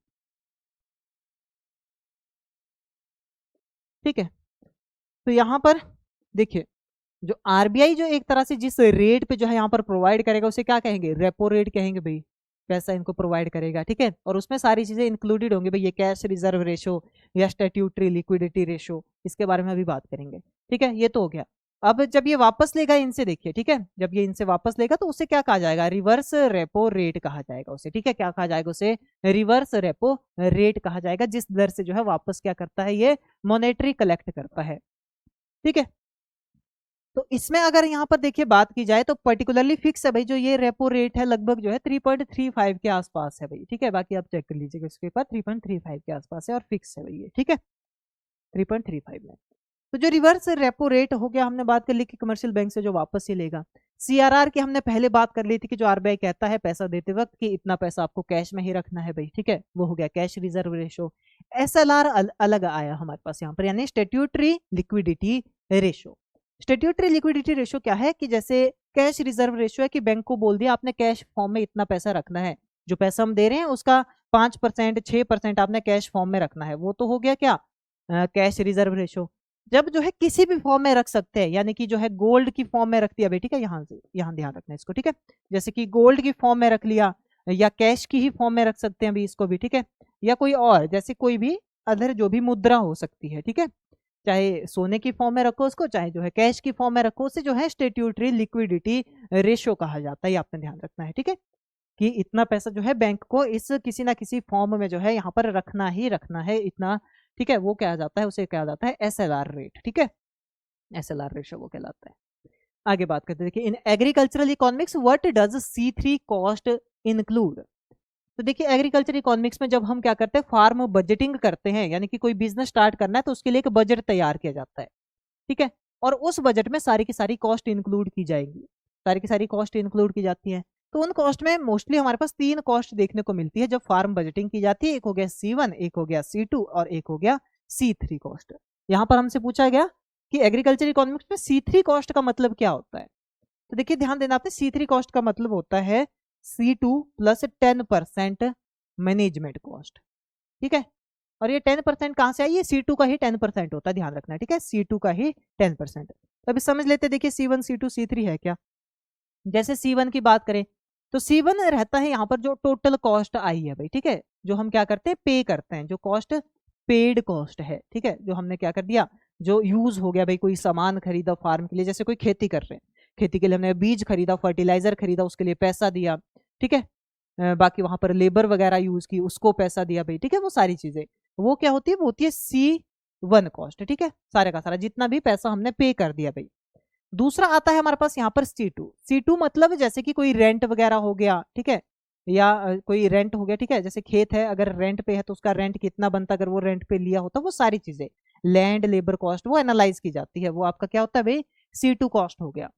ठीक है। तो यहाँ पर देखिए, जो आरबीआई जो एक तरह से जिस रेट पे जो है यहाँ पर प्रोवाइड करेगा उसे क्या कहेंगे, रेपो रेट कहेंगे भाई, पैसा इनको प्रोवाइड करेगा, ठीक है। और उसमें सारी चीजें इंक्लूडेड होंगी भाई, ये कैश रिजर्व रेशो या स्टैट्यूटरी लिक्विडिटी रेशो, इसके बारे में अभी बात करेंगे, ठीक है। ये तो हो गया। अब जब ये वापस लेगा इनसे, देखिए, ठीक है, जब ये इनसे वापस लेगा तो उसे क्या कहा जाएगा, रिवर्स रेपो रेट कहा जाएगा उसे, ठीक है। क्या कहा जाएगा उसे, रिवर्स रेपो रेट कहा जाएगा, जिस दर से जो है वापस क्या करता है, ये मॉनेटरी कलेक्ट करता है, ठीक है। तो इसमें अगर यहाँ पर देखिए बात की जाए तो पर्टिकुलरली फिक्स है भाई, जो ये रेपो रेट है लगभग जो है 3.35 के आसपास है भाई, ठीक है। बाकी आप चेक कर लीजिएगा, इसके ऊपर 3.35 के आसपास है और फिक्स है भाई ये, ठीक है, 3.35 में। तो जो रिवर्स रेपो रेट हो गया, हमने बात कर ली कि कमर्शियल बैंक से जो वापस ही लेगा। सीआरआर की हमने पहले बात कर ली थी कि जो आरबीआई कहता है पैसा देते वक्त कि इतना पैसा आपको कैश में ही रखना है भाई, ठीक है, वो हो गया कैश रिजर्व रेशो। एसएलआर अलग आया हमारे पास यहाँ पर, यानी statutory liquidity ratio. Statutory liquidity ratio क्या है कि जैसे कैश रिजर्व रेशो है कि बैंक को बोल दिया आपने कैश फॉर्म में इतना पैसा रखना है, जो पैसा हम दे रहे हैं उसका 5% 6% आपने कैश फॉर्म में रखना है, वो तो हो गया क्या, कैश रिजर्व रेशो। जब जो है किसी भी फॉर्म में रख सकते हैं, यानी कि जो है गोल्ड की फॉर्म में रख दिया भाई, ठीक है, यहाँ से यहाँ ध्यान रखना है इसको, ठीक है। जैसे कि गोल्ड की फॉर्म में रख लिया, या कैश की ही फॉर्म में रख सकते हैं अभी इसको भी, ठीक है, या कोई और जैसे कोई भी अदर जो भी मुद्रा हो सकती है, ठीक है, चाहे सोने की फॉर्म में रखो उसको, चाहे जो है कैश की फॉर्म में रखो, उसे जो है स्टैट्यूटरी लिक्विडिटी रेशो कहा जाता है, ये आपने ध्यान रखना है, ठीक है, कि इतना पैसा जो है बैंक को इस किसी ना किसी फॉर्म में जो है यहाँ पर रखना ही रखना है इतना, ठीक है, वो क्या जाता है, उसे क्या जाता है एसएलआर रेट, ठीक है, एसएलआर रेशो वो कहलाता है। आगे बात करते हैं, देखिए in agricultural economics what does C3 cost include. तो देखिए एग्रीकल्चर इकोनॉमिक्स में जब हम क्या करते हैं, फार्म बजटिंग करते हैं, यानी कि कोई बिजनेस स्टार्ट करना है तो उसके लिए एक बजट तैयार किया जाता है, ठीक है, और उस बजट में सारी की सारी कॉस्ट इंक्लूड की जाएगी, सारी की सारी कॉस्ट इंक्लूड की जाती है। तो उन कॉस्ट में मोस्टली हमारे पास 3 कॉस्ट देखने को मिलती है जब फार्म बजटिंग की जाती है, एक हो गया C1, एक हो गया C2 और एक हो गया C3 कॉस्ट। यहाँ पर हमसे पूछा गया कि एग्रीकल्चर इकोनॉमिक्स में C3 कॉस्ट का मतलब क्या होता है। तो देखिए ध्यान देना आपने, C3 कॉस्ट का मतलब होता है C2 प्लस 10% मैनेजमेंट कॉस्ट, ठीक है। और ये 10% कहां से आई, ये C2 का ही 10% होता है, ध्यान रखना है, ठीक है, C2 का ही 10%। तो अभी समझ लेते, देखिए C1 C2 C3 है क्या। जैसे C1 की बात करें तो C1 रहता है यहाँ पर जो टोटल कॉस्ट आई है भाई, ठीक है, जो हम क्या करते हैं पे करते हैं, जो कॉस्ट पेड कॉस्ट है, ठीक है, जो हमने क्या कर दिया, जो यूज हो गया भाई, कोई सामान खरीदा फार्म के लिए, जैसे कोई खेती कर रहे हैं, खेती के लिए हमने बीज खरीदा, फर्टिलाइजर खरीदा, उसके लिए पैसा दिया, ठीक है, बाकी वहां पर लेबर वगैरह यूज की, उसको पैसा दिया भाई, ठीक है, वो सारी चीजें वो क्या होती है, वो होती है C1 कॉस्ट, ठीक है, सारे का सारा जितना भी पैसा हमने पे कर दिया भाई। दूसरा आता है हमारे पास यहाँ पर C2 मतलब जैसे कि कोई रेंट वगैरह हो गया, ठीक है, या कोई रेंट हो गया, ठीक है, जैसे खेत है अगर रेंट पे है तो उसका रेंट कितना बनता, अगर वो रेंट पे लिया होता, वो सारी चीजें लैंड लेबर कॉस्ट वो एनालाइज की जाती है, वो आपका क्या होता है भाई C2 कॉस्ट हो गया।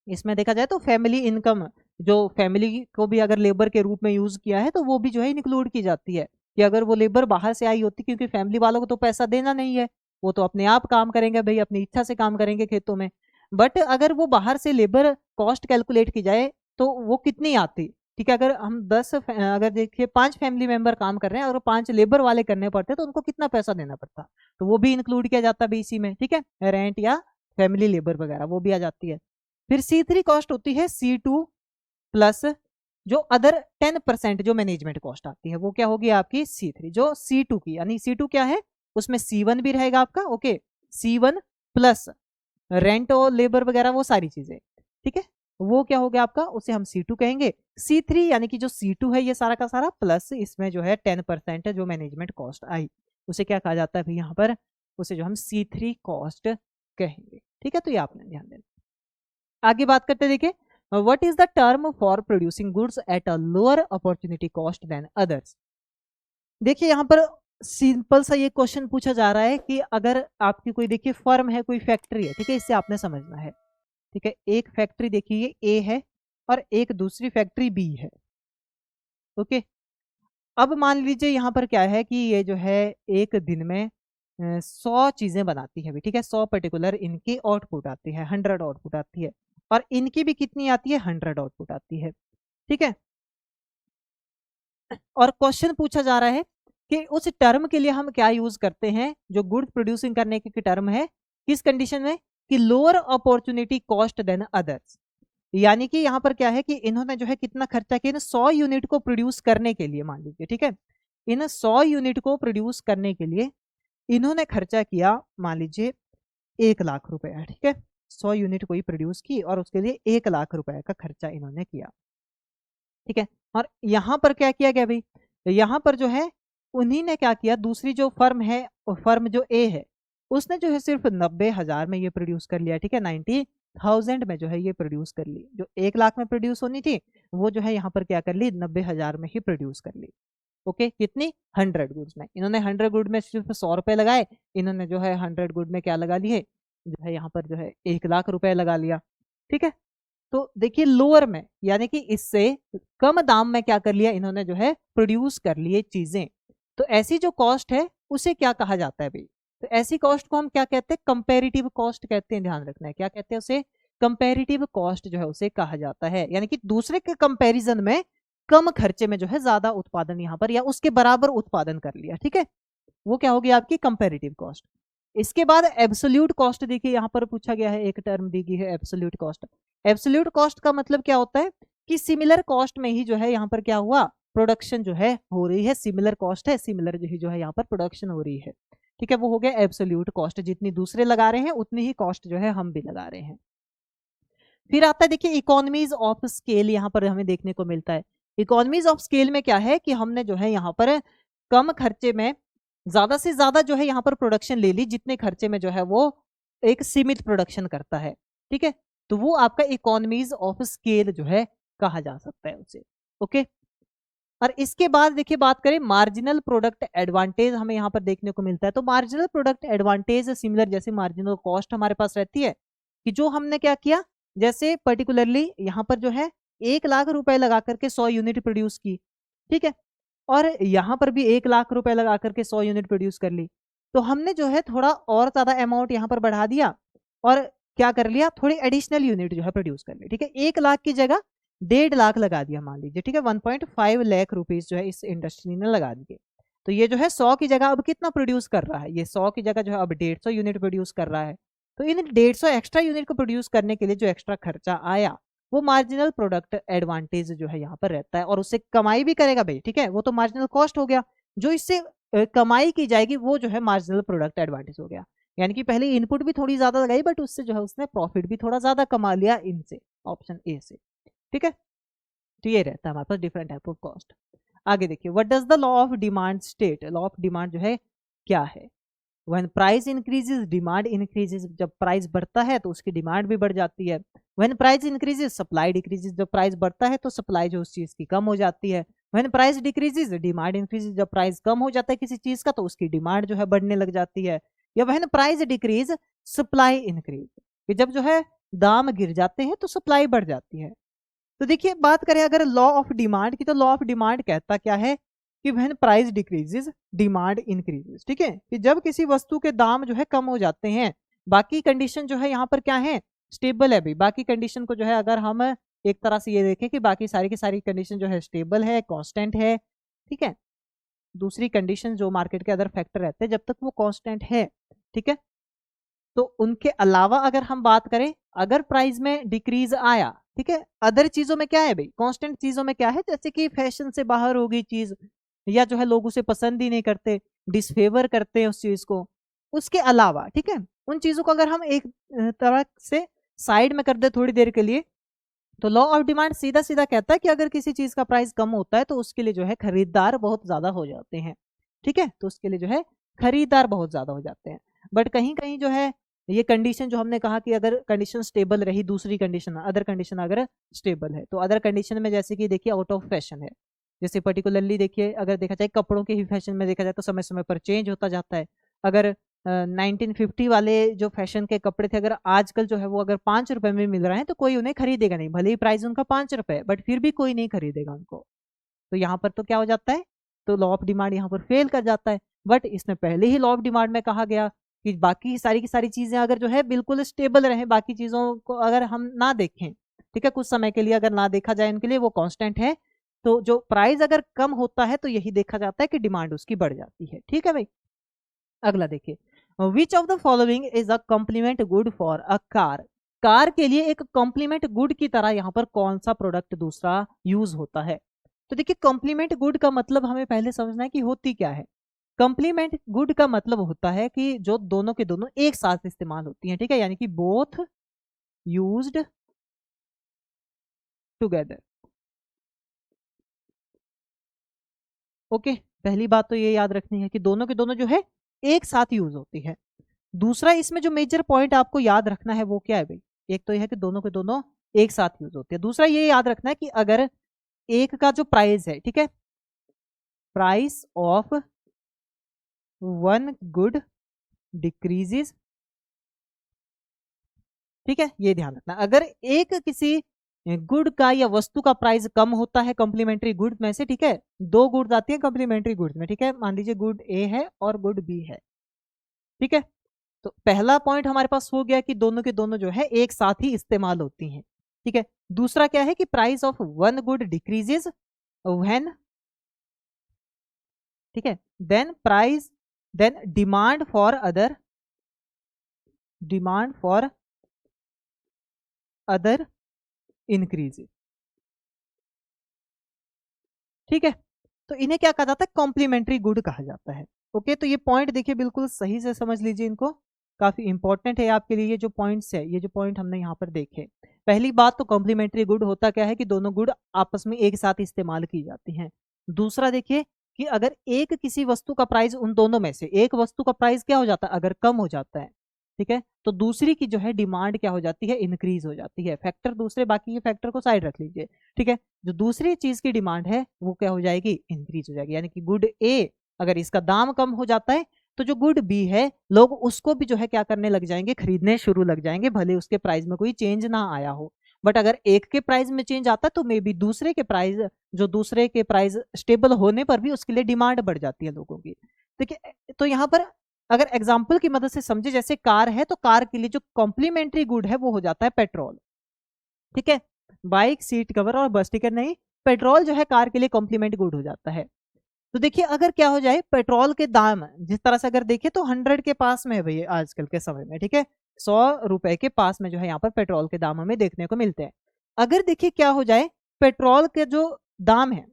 इसमें देखा जाए तो फैमिली इनकम, जो फैमिली को भी अगर लेबर के रूप में यूज किया है तो वो भी जो है इंक्लूड की जाती है, कि अगर वो लेबर बाहर से आई होती, क्योंकि फैमिली वालों को तो पैसा देना नहीं है, वो तो अपने आप काम करेंगे भाई, अपनी इच्छा से काम करेंगे खेतों में। बट अगर वो बाहर से लेबर कॉस्ट कैलकुलेट की जाए तो वो कितनी आती, ठीक है, अगर हम 10 अगर देखिए 5 फैमिली मेंबर काम कर रहे हैं और 5 लेबर वाले करने पड़ते तो उनको कितना पैसा देना पड़ता, तो वो भी इंक्लूड किया जाता है इसी में, ठीक है, रेंट या फैमिली लेबर वगैरह वो भी आ जाती है। फिर C3 कॉस्ट होती है C2 प्लस जो अदर 10% जो मैनेजमेंट कॉस्ट आती है, वो क्या होगी आपकी C3, जो C2 की, यानी C2 क्या है, उसमें C1 भी रहेगा आपका, ओके, C1 प्लस रेंट और लेबर वगैरह वो सारी चीजें, ठीक है, वो क्या हो गया आपका, उसे हम C2 कहेंगे। C3 यानी कि जो C2 है ये सारा का सारा प्लस इसमें जो है 10% है जो मैनेजमेंट कॉस्ट आई, उसे क्या कहा जाता है भाई यहाँ पर, उसे जो हम C3 कॉस्ट कहेंगे, ठीक है। तो ये आपने ध्यान देना। आगे बात करते हैं, देखिए what is the term for producing goods at a lower opportunity cost than others. देखिए यहाँ पर सिंपल सा ये क्वेश्चन पूछा जा रहा है कि अगर आपकी कोई देखिए फर्म है, कोई फैक्ट्री है, ठीक है, इससे आपने समझना है, ठीक है, एक फैक्ट्री देखिए ए है और एक दूसरी फैक्ट्री बी है, ओके। अब मान लीजिए यहाँ पर क्या है कि ये जो है एक दिन में 100 चीजें बनाती है, ठीक है, 100 पर्टिकुलर इनकी आउटपुट आती है, 100 आउटपुट आती है। और इनकी भी कितनी आती है 100 आउटपुट आती है। ठीक है, और क्वेश्चन पूछा जा रहा है कि उस टर्म के लिए हम क्या यूज करते हैं, जो गुड प्रोड्यूसिंग करने की टर्म है, किस कंडीशन में, कि lower opportunity cost than others. यानी कि यहाँ पर क्या है कि इन्होंने जो है कितना खर्चा किया, 100 यूनिट को प्रोड्यूस करने के लिए, मान लीजिए, ठीक है, इन 100 यूनिट को प्रोड्यूस करने के लिए इन्होंने खर्चा किया, मान लीजिए 1 लाख रुपया। ठीक है, 100 यूनिट कोई प्रोड्यूस की और उसके लिए 1 लाख रुपए का खर्चा इन्होंने किया। ठीक है, और यहाँ पर क्या किया गया भाई, यहाँ पर जो है उन्हीं ने क्या किया, दूसरी जो फर्म है, फर्म जो ए है, उसने जो है सिर्फ 90,000 में ये प्रोड्यूस कर लिया। ठीक है, 90,000 में जो है ये प्रोड्यूस कर ली। जो 1 लाख में प्रोड्यूस होनी थी वो जो है यहाँ पर क्या कर ली, 90,000 में ही प्रोड्यूस कर ली। ओके, कितनी, 100 गुड्स में। इन्होंने 100 गुड में सिर्फ 100 रुपए लगाए, इन्होंने जो है 100 गुड में क्या लगा लिए, जो है यहाँ पर जो है 1 लाख रुपए लगा लिया। ठीक है, तो देखिए लोअर में, यानी कि इससे कम दाम में क्या कर लिया इन्होंने, जो है प्रोड्यूस कर लिए चीजें। तो ऐसी जो कॉस्ट है उसे क्या कहा जाता है भाई, तो ऐसी कॉस्ट को हम क्या कहते हैं, कंपैरेटिव कॉस्ट कहते हैं। ध्यान रखना है, क्या कहते हैं उसे, कंपैरेटिव कॉस्ट जो है उसे कहा जाता है। यानी कि दूसरे के कंपैरिजन में कम खर्चे में जो है ज्यादा उत्पादन यहाँ पर या उसके बराबर उत्पादन कर लिया। ठीक है, वो क्या होगी आपकी कंपैरेटिव कॉस्ट। इसके बाद एब्सोल्यूट कॉस्ट, देखिए यहाँ पर पूछा गया है, एक टर्म दी गई है एब्सोल्यूट कॉस्ट। एब्सोल्यूट कॉस्ट का मतलब क्या होता है कि सिमिलर कॉस्ट में ही जो है यहाँ पर क्या हुआ, प्रोडक्शन जो है हो रही है, सिमिलर कॉस्ट है, सिमिलर जो है यहाँ पर प्रोडक्शन हो रही है। ठीक है, वो हो गया एब्सोल्यूट कॉस्ट, जितनी दूसरे लगा रहे हैं उतनी ही कॉस्ट जो है हम भी लगा रहे हैं। फिर आता है देखिए इकोनॉमीज ऑफ स्केल, यहाँ पर हमें देखने को मिलता है। इकोनॉमीज ऑफ स्केल में क्या है कि हमने जो है यहाँ पर कम खर्चे में ज्यादा से ज्यादा जो है यहाँ पर प्रोडक्शन ले ली, जितने खर्चे में जो है वो एक सीमित प्रोडक्शन करता है। ठीक है, तो वो आपका इकोनॉमीज ऑफ स्केल जो है कहा जा सकता है उसे। ओके, और इसके बाद देखिए बात करें मार्जिनल प्रोडक्ट एडवांटेज, हमें यहाँ पर देखने को मिलता है। तो मार्जिनल प्रोडक्ट एडवांटेज सिमिलर जैसे मार्जिनल कॉस्ट हमारे पास रहती है, कि जो हमने क्या किया, जैसे पर्टिकुलरली यहाँ पर जो है 1 लाख रुपए लगा करके 100 यूनिट प्रोड्यूस की। ठीक है, और यहाँ पर भी 1 लाख रुपए लगा करके 100 यूनिट प्रोड्यूस कर ली। तो हमने जो है थोड़ा और ज्यादा अमाउंट यहाँ पर बढ़ा दिया और क्या कर लिया, थोड़ी एडिशनल यूनिट जो है प्रोड्यूस कर ली। ठीक है, 1 लाख की जगह 1.5 लाख लगा दिया, मान लीजिए। ठीक है, 1.5 लाख रुपीज जो है इस इंडस्ट्री ने लगा दिए। तो ये जो है 100 की जगह अब कितना प्रोड्यूस कर रहा है, ये 100 की जगह जो है अब 150 यूनिट प्रोड्यूस कर रहा है। तो इन 150 एक्स्ट्रा यूनिट को प्रोड्यूस करने के लिए जो एक्स्ट्रा खर्चा आया, वो मार्जिनल प्रोडक्ट एडवांटेज जो है यहाँ पर रहता है, और उससे कमाई भी करेगा भाई। ठीक है, वो तो मार्जिनल कॉस्ट हो गया, जो इससे कमाई की जाएगी वो जो है मार्जिनल प्रोडक्ट एडवांटेज हो गया। यानी कि पहले इनपुट भी थोड़ी ज्यादा लगाई, बट उससे जो है उसने प्रॉफिट भी थोड़ा ज्यादा कमा लिया इनसे, ऑप्शन ए से। ठीक है, तो ये रहता है हमारे पास डिफरेंट टाइप ऑफ कॉस्ट। आगे देखिए, what does the law of demand state, law of demand जो है क्या है, when price increases demand increases, जब प्राइस बढ़ता है तो उसकी डिमांड भी बढ़ जाती है। When price increases supply decreases, जब प्राइस बढ़ता है तो सप्लाई जो उस चीज की कम हो जाती है। When price decreases demand increases, जब प्राइस कम हो जाता है किसी चीज का तो उसकी डिमांड जो है बढ़ने लग जाती है। या when price decrease supply increase, कि जब जो है दाम गिर जाते हैं तो सप्लाई बढ़ जाती है। तो देखिए बात करें अगर लॉ ऑफ डिमांड की, तो लॉ ऑफ डिमांड कहता क्या है कि when price decreases demand increases. ठीक है, कि जब किसी वस्तु के दाम जो है कम हो जाते हैं, बाकी कंडीशन जो है यहाँ पर क्या है, स्टेबल है भाई। बाकी कंडीशन को जो है अगर हम एक तरह से ये देखें कि बाकी सारी की सारी कंडीशन जो है स्टेबल है, कांस्टेंट है। ठीक है, दूसरी कंडीशन जो मार्केट के अदर फैक्टर रहते हैं जब तक वो कांस्टेंट है। ठीक है, तो उनके अलावा अगर हम बात करें, अगर प्राइस में डिक्रीज आया, ठीक है, अदर चीजों में क्या है भाई, कांस्टेंट चीजों में क्या है, जैसे कि फैशन से बाहर हो गई चीज, या जो है लोग उसे पसंद ही नहीं करते, डिसफेवर करते हैं उस चीज को। उसके अलावा ठीक है, उन चीजों को अगर हम एक तरह से साइड में कर दे थोड़ी देर के लिए, तो लॉ ऑफ डिमांड सीधा सीधा कहता है कि अगर किसी चीज का प्राइस कम होता है तो उसके लिए जो है खरीदार बहुत ज्यादा हो जाते हैं। ठीक है, तो उसके लिए जो है खरीदार बहुत ज्यादा हो जाते हैं। बट कहीं कहीं जो है ये कंडीशन जो हमने कहा कि अगर कंडीशन स्टेबल रही, दूसरी कंडीशन अदर कंडीशन अगर स्टेबल है, तो अदर कंडीशन में जैसे कि देखिए आउट ऑफ फैशन है, जैसे पर्टिकुलरली देखिए अगर देखा जाए कपड़ों के ही फैशन में देखा जाए तो समय समय पर चेंज होता जाता है। अगर 1950 वाले जो फैशन के कपड़े थे, अगर आजकल जो है वो अगर 5 रुपए में मिल रहे हैं तो कोई उन्हें खरीदेगा नहीं, भले ही प्राइस उनका 5 रुपए, बट फिर भी कोई नहीं खरीदेगा उनको। तो यहाँ पर तो क्या हो जाता है, तो लॉ ऑफ डिमांड यहाँ पर फेल कर जाता है। बट इसमें पहले ही लॉ ऑफ डिमांड में कहा गया कि बाकी सारी की सारी चीजें अगर जो है बिल्कुल स्टेबल रहे, बाकी चीजों को अगर हम ना देखें, ठीक है, कुछ समय के लिए अगर ना देखा जाए इनके लिए, वो कांस्टेंट है, तो जो प्राइस अगर कम होता है तो यही देखा जाता है कि डिमांड उसकी बढ़ जाती है। ठीक है भाई, अगला देखिए, which of the following is a compliment good for a car. Car के लिए एक कॉम्प्लीमेंट गुड की तरह यहाँ पर कौन सा प्रोडक्ट दूसरा यूज होता है। तो देखिए, कॉम्प्लीमेंट गुड का मतलब हमें पहले समझना है कि होती क्या है। कॉम्प्लीमेंट गुड का मतलब होता है कि जो दोनों के दोनों एक साथ इस्तेमाल होती हैं, ठीक है, यानी कि बोथ यूज्ड टुगेदर। ओके, पहली बात तो ये याद रखनी है कि दोनों के दोनों जो है एक साथ यूज होती है। दूसरा इसमें जो मेजर पॉइंट आपको याद रखना है वो क्या है भाई, एक तो यह है कि दोनों के दोनों एक साथ यूज होती है। दूसरा ये याद रखना है कि अगर एक का जो प्राइस है, ठीक है, price of one good decreases, ठीक है, ये ध्यान रखना। अगर एक किसी गुड का या वस्तु का प्राइस कम होता है कॉम्प्लीमेंट्री गुड में से, ठीक है, दो गुड्स आती है कॉम्प्लीमेंट्री गुड्स में, ठीक है, मान लीजिए गुड ए है और गुड बी है, ठीक है, तो पहला पॉइंट हमारे पास हो गया कि दोनों के दोनों जो है एक साथ ही इस्तेमाल होती हैं। ठीक है, दूसरा क्या है कि price of one good decreases when, ठीक है, then price, then demand for other increase. ठीक है, तो इन्हें क्या कहा जाता है, कॉम्प्लीमेंट्री गुड कहा जाता है। ओके, तो ये पॉइंट देखिए बिल्कुल सही से समझ लीजिए इनको, काफी इंपॉर्टेंट है आपके लिए। ये जो पॉइंट्स है, ये जो पॉइंट हमने यहाँ पर देखे, पहली बात तो कॉम्प्लीमेंट्री गुड होता क्या है कि दोनों गुड आपस में एक साथ इस्तेमाल की जाती हैं। दूसरा देखिए कि अगर एक किसी वस्तु का प्राइस, उन दोनों में से एक वस्तु का प्राइस क्या हो जाता है, अगर कम हो जाता है, ठीक है, तो दूसरी की जो है डिमांड क्या हो जाती है, इंक्रीज हो जाती है। फैक्टर दूसरे, बाकी के फैक्टर को साइड रख लीजिए, ठीक है, जो दूसरी चीज की डिमांड है वो क्या हो जाएगी, इंक्रीज हो जाएगी। यानी कि गुड ए अगर इसका दाम कम हो जाता है तो जो गुड बी है, लोग उसको भी जो है क्या करने लग जाएंगे, खरीदने शुरू लग जाएंगे, भले उसके प्राइस में कोई चेंज ना आया हो। बट अगर एक के प्राइस में चेंज आता है तो मे बी दूसरे के प्राइस, जो दूसरे के प्राइस स्टेबल होने पर भी उसके लिए डिमांड बढ़ जाती है लोगों की। देखिए, तो यहाँ पर अगर एग्जाम्पल की मदद से समझे, जैसे कार है, तो कार के लिए जो कॉम्प्लीमेंट्री गुड है वो हो जाता है पेट्रोल। ठीक है, बाइक, सीट कवर और बस टिकट नहीं, पेट्रोल जो है कार के लिए कॉम्प्लीमेंट गुड हो जाता है। तो देखिए, अगर क्या हो जाए, पेट्रोल के दाम जिस तरह से अगर देखिए तो 100 के पास में है भैया आजकल के समय में, ठीक है, 100 रुपए के पास में जो है यहाँ पर पेट्रोल के दाम हमें देखने को मिलते हैं। अगर देखिए क्या हो जाए, पेट्रोल के जो दाम है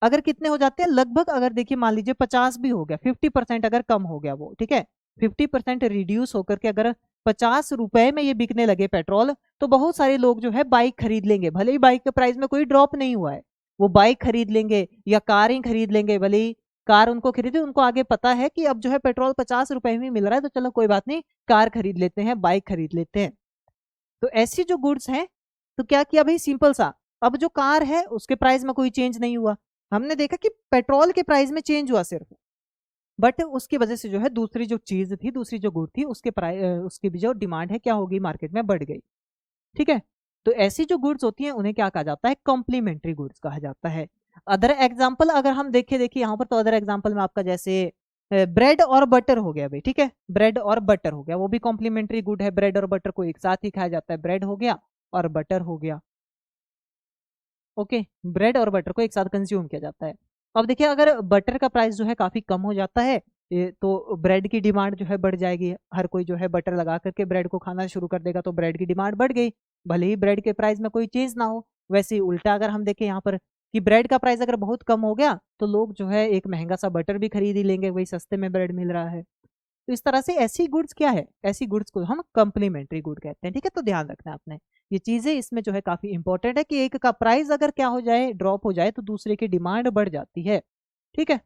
अगर कितने हो जाते हैं, लगभग अगर देखिए मान लीजिए 50 भी हो गया, 50% अगर कम हो गया वो, ठीक है, 50% रिड्यूस होकर के अगर 50 रुपए में ये बिकने लगे पेट्रोल, तो बहुत सारे लोग जो है बाइक खरीद लेंगे। भले ही बाइक के प्राइस में कोई ड्रॉप नहीं हुआ है, वो बाइक खरीद लेंगे या कार ही खरीद लेंगे। भले ही कार उनको खरीदे, उनको आगे पता है कि अब जो है पेट्रोल 50 रुपए में मिल रहा है, तो चलो कोई बात नहीं, कार खरीद लेते हैं, बाइक खरीद लेते हैं। तो ऐसी जो गुड्स हैं, तो क्या किया भाई, सिंपल सा, अब जो कार है उसके प्राइस में कोई चेंज नहीं हुआ, हमने देखा कि पेट्रोल के प्राइस में चेंज हुआ सिर्फ, बट उसकी वजह से जो है दूसरी जो चीज थी, दूसरी जो गुड थी, उसके प्राइस, उसकी भी जो डिमांड है क्या होगी, मार्केट में बढ़ गई। ठीक है, तो ऐसी जो गुड्स होती हैं उन्हें क्या कहा जाता है, कॉम्प्लीमेंट्री गुड्स कहा जाता है। अदर एग्जाम्पल अगर हम देखिए यहाँ पर, तो अदर एग्जाम्पल में आपका जैसे ब्रेड और बटर हो गया भाई, ठीक है, ब्रेड और बटर हो गया, वो भी कॉम्प्लीमेंट्री गुड है। ब्रेड और बटर को एक साथ ही खाया जाता है, ब्रेड हो गया और बटर हो गया। ओके, ब्रेड और बटर को एक साथ कंज्यूम किया जाता है। अब देखिए, अगर बटर का प्राइस जो है काफी कम हो जाता है, तो ब्रेड की डिमांड जो है बढ़ जाएगी। हर कोई जो है बटर लगा करके ब्रेड को खाना शुरू कर देगा, तो ब्रेड की डिमांड बढ़ गई, भले ही ब्रेड के प्राइस में कोई चेंज ना हो। वैसे ही उल्टा अगर हम देखें यहाँ पर कि ब्रेड का प्राइस अगर बहुत कम हो गया, तो लोग जो है एक महंगा सा बटर भी खरीद ही लेंगे, वही सस्ते में ब्रेड मिल रहा है। तो इस तरह से ऐसी गुड्स क्या है, ऐसी गुड्स को हम कॉम्प्लीमेंट्री गुड कहते हैं। ठीक है, तो ध्यान रखना है आपने ये चीजें, इसमें जो है काफी इंपॉर्टेंट है कि एक का प्राइस अगर क्या हो जाए, ड्रॉप हो जाए, तो दूसरे की डिमांड बढ़ जाती है। ठीक है,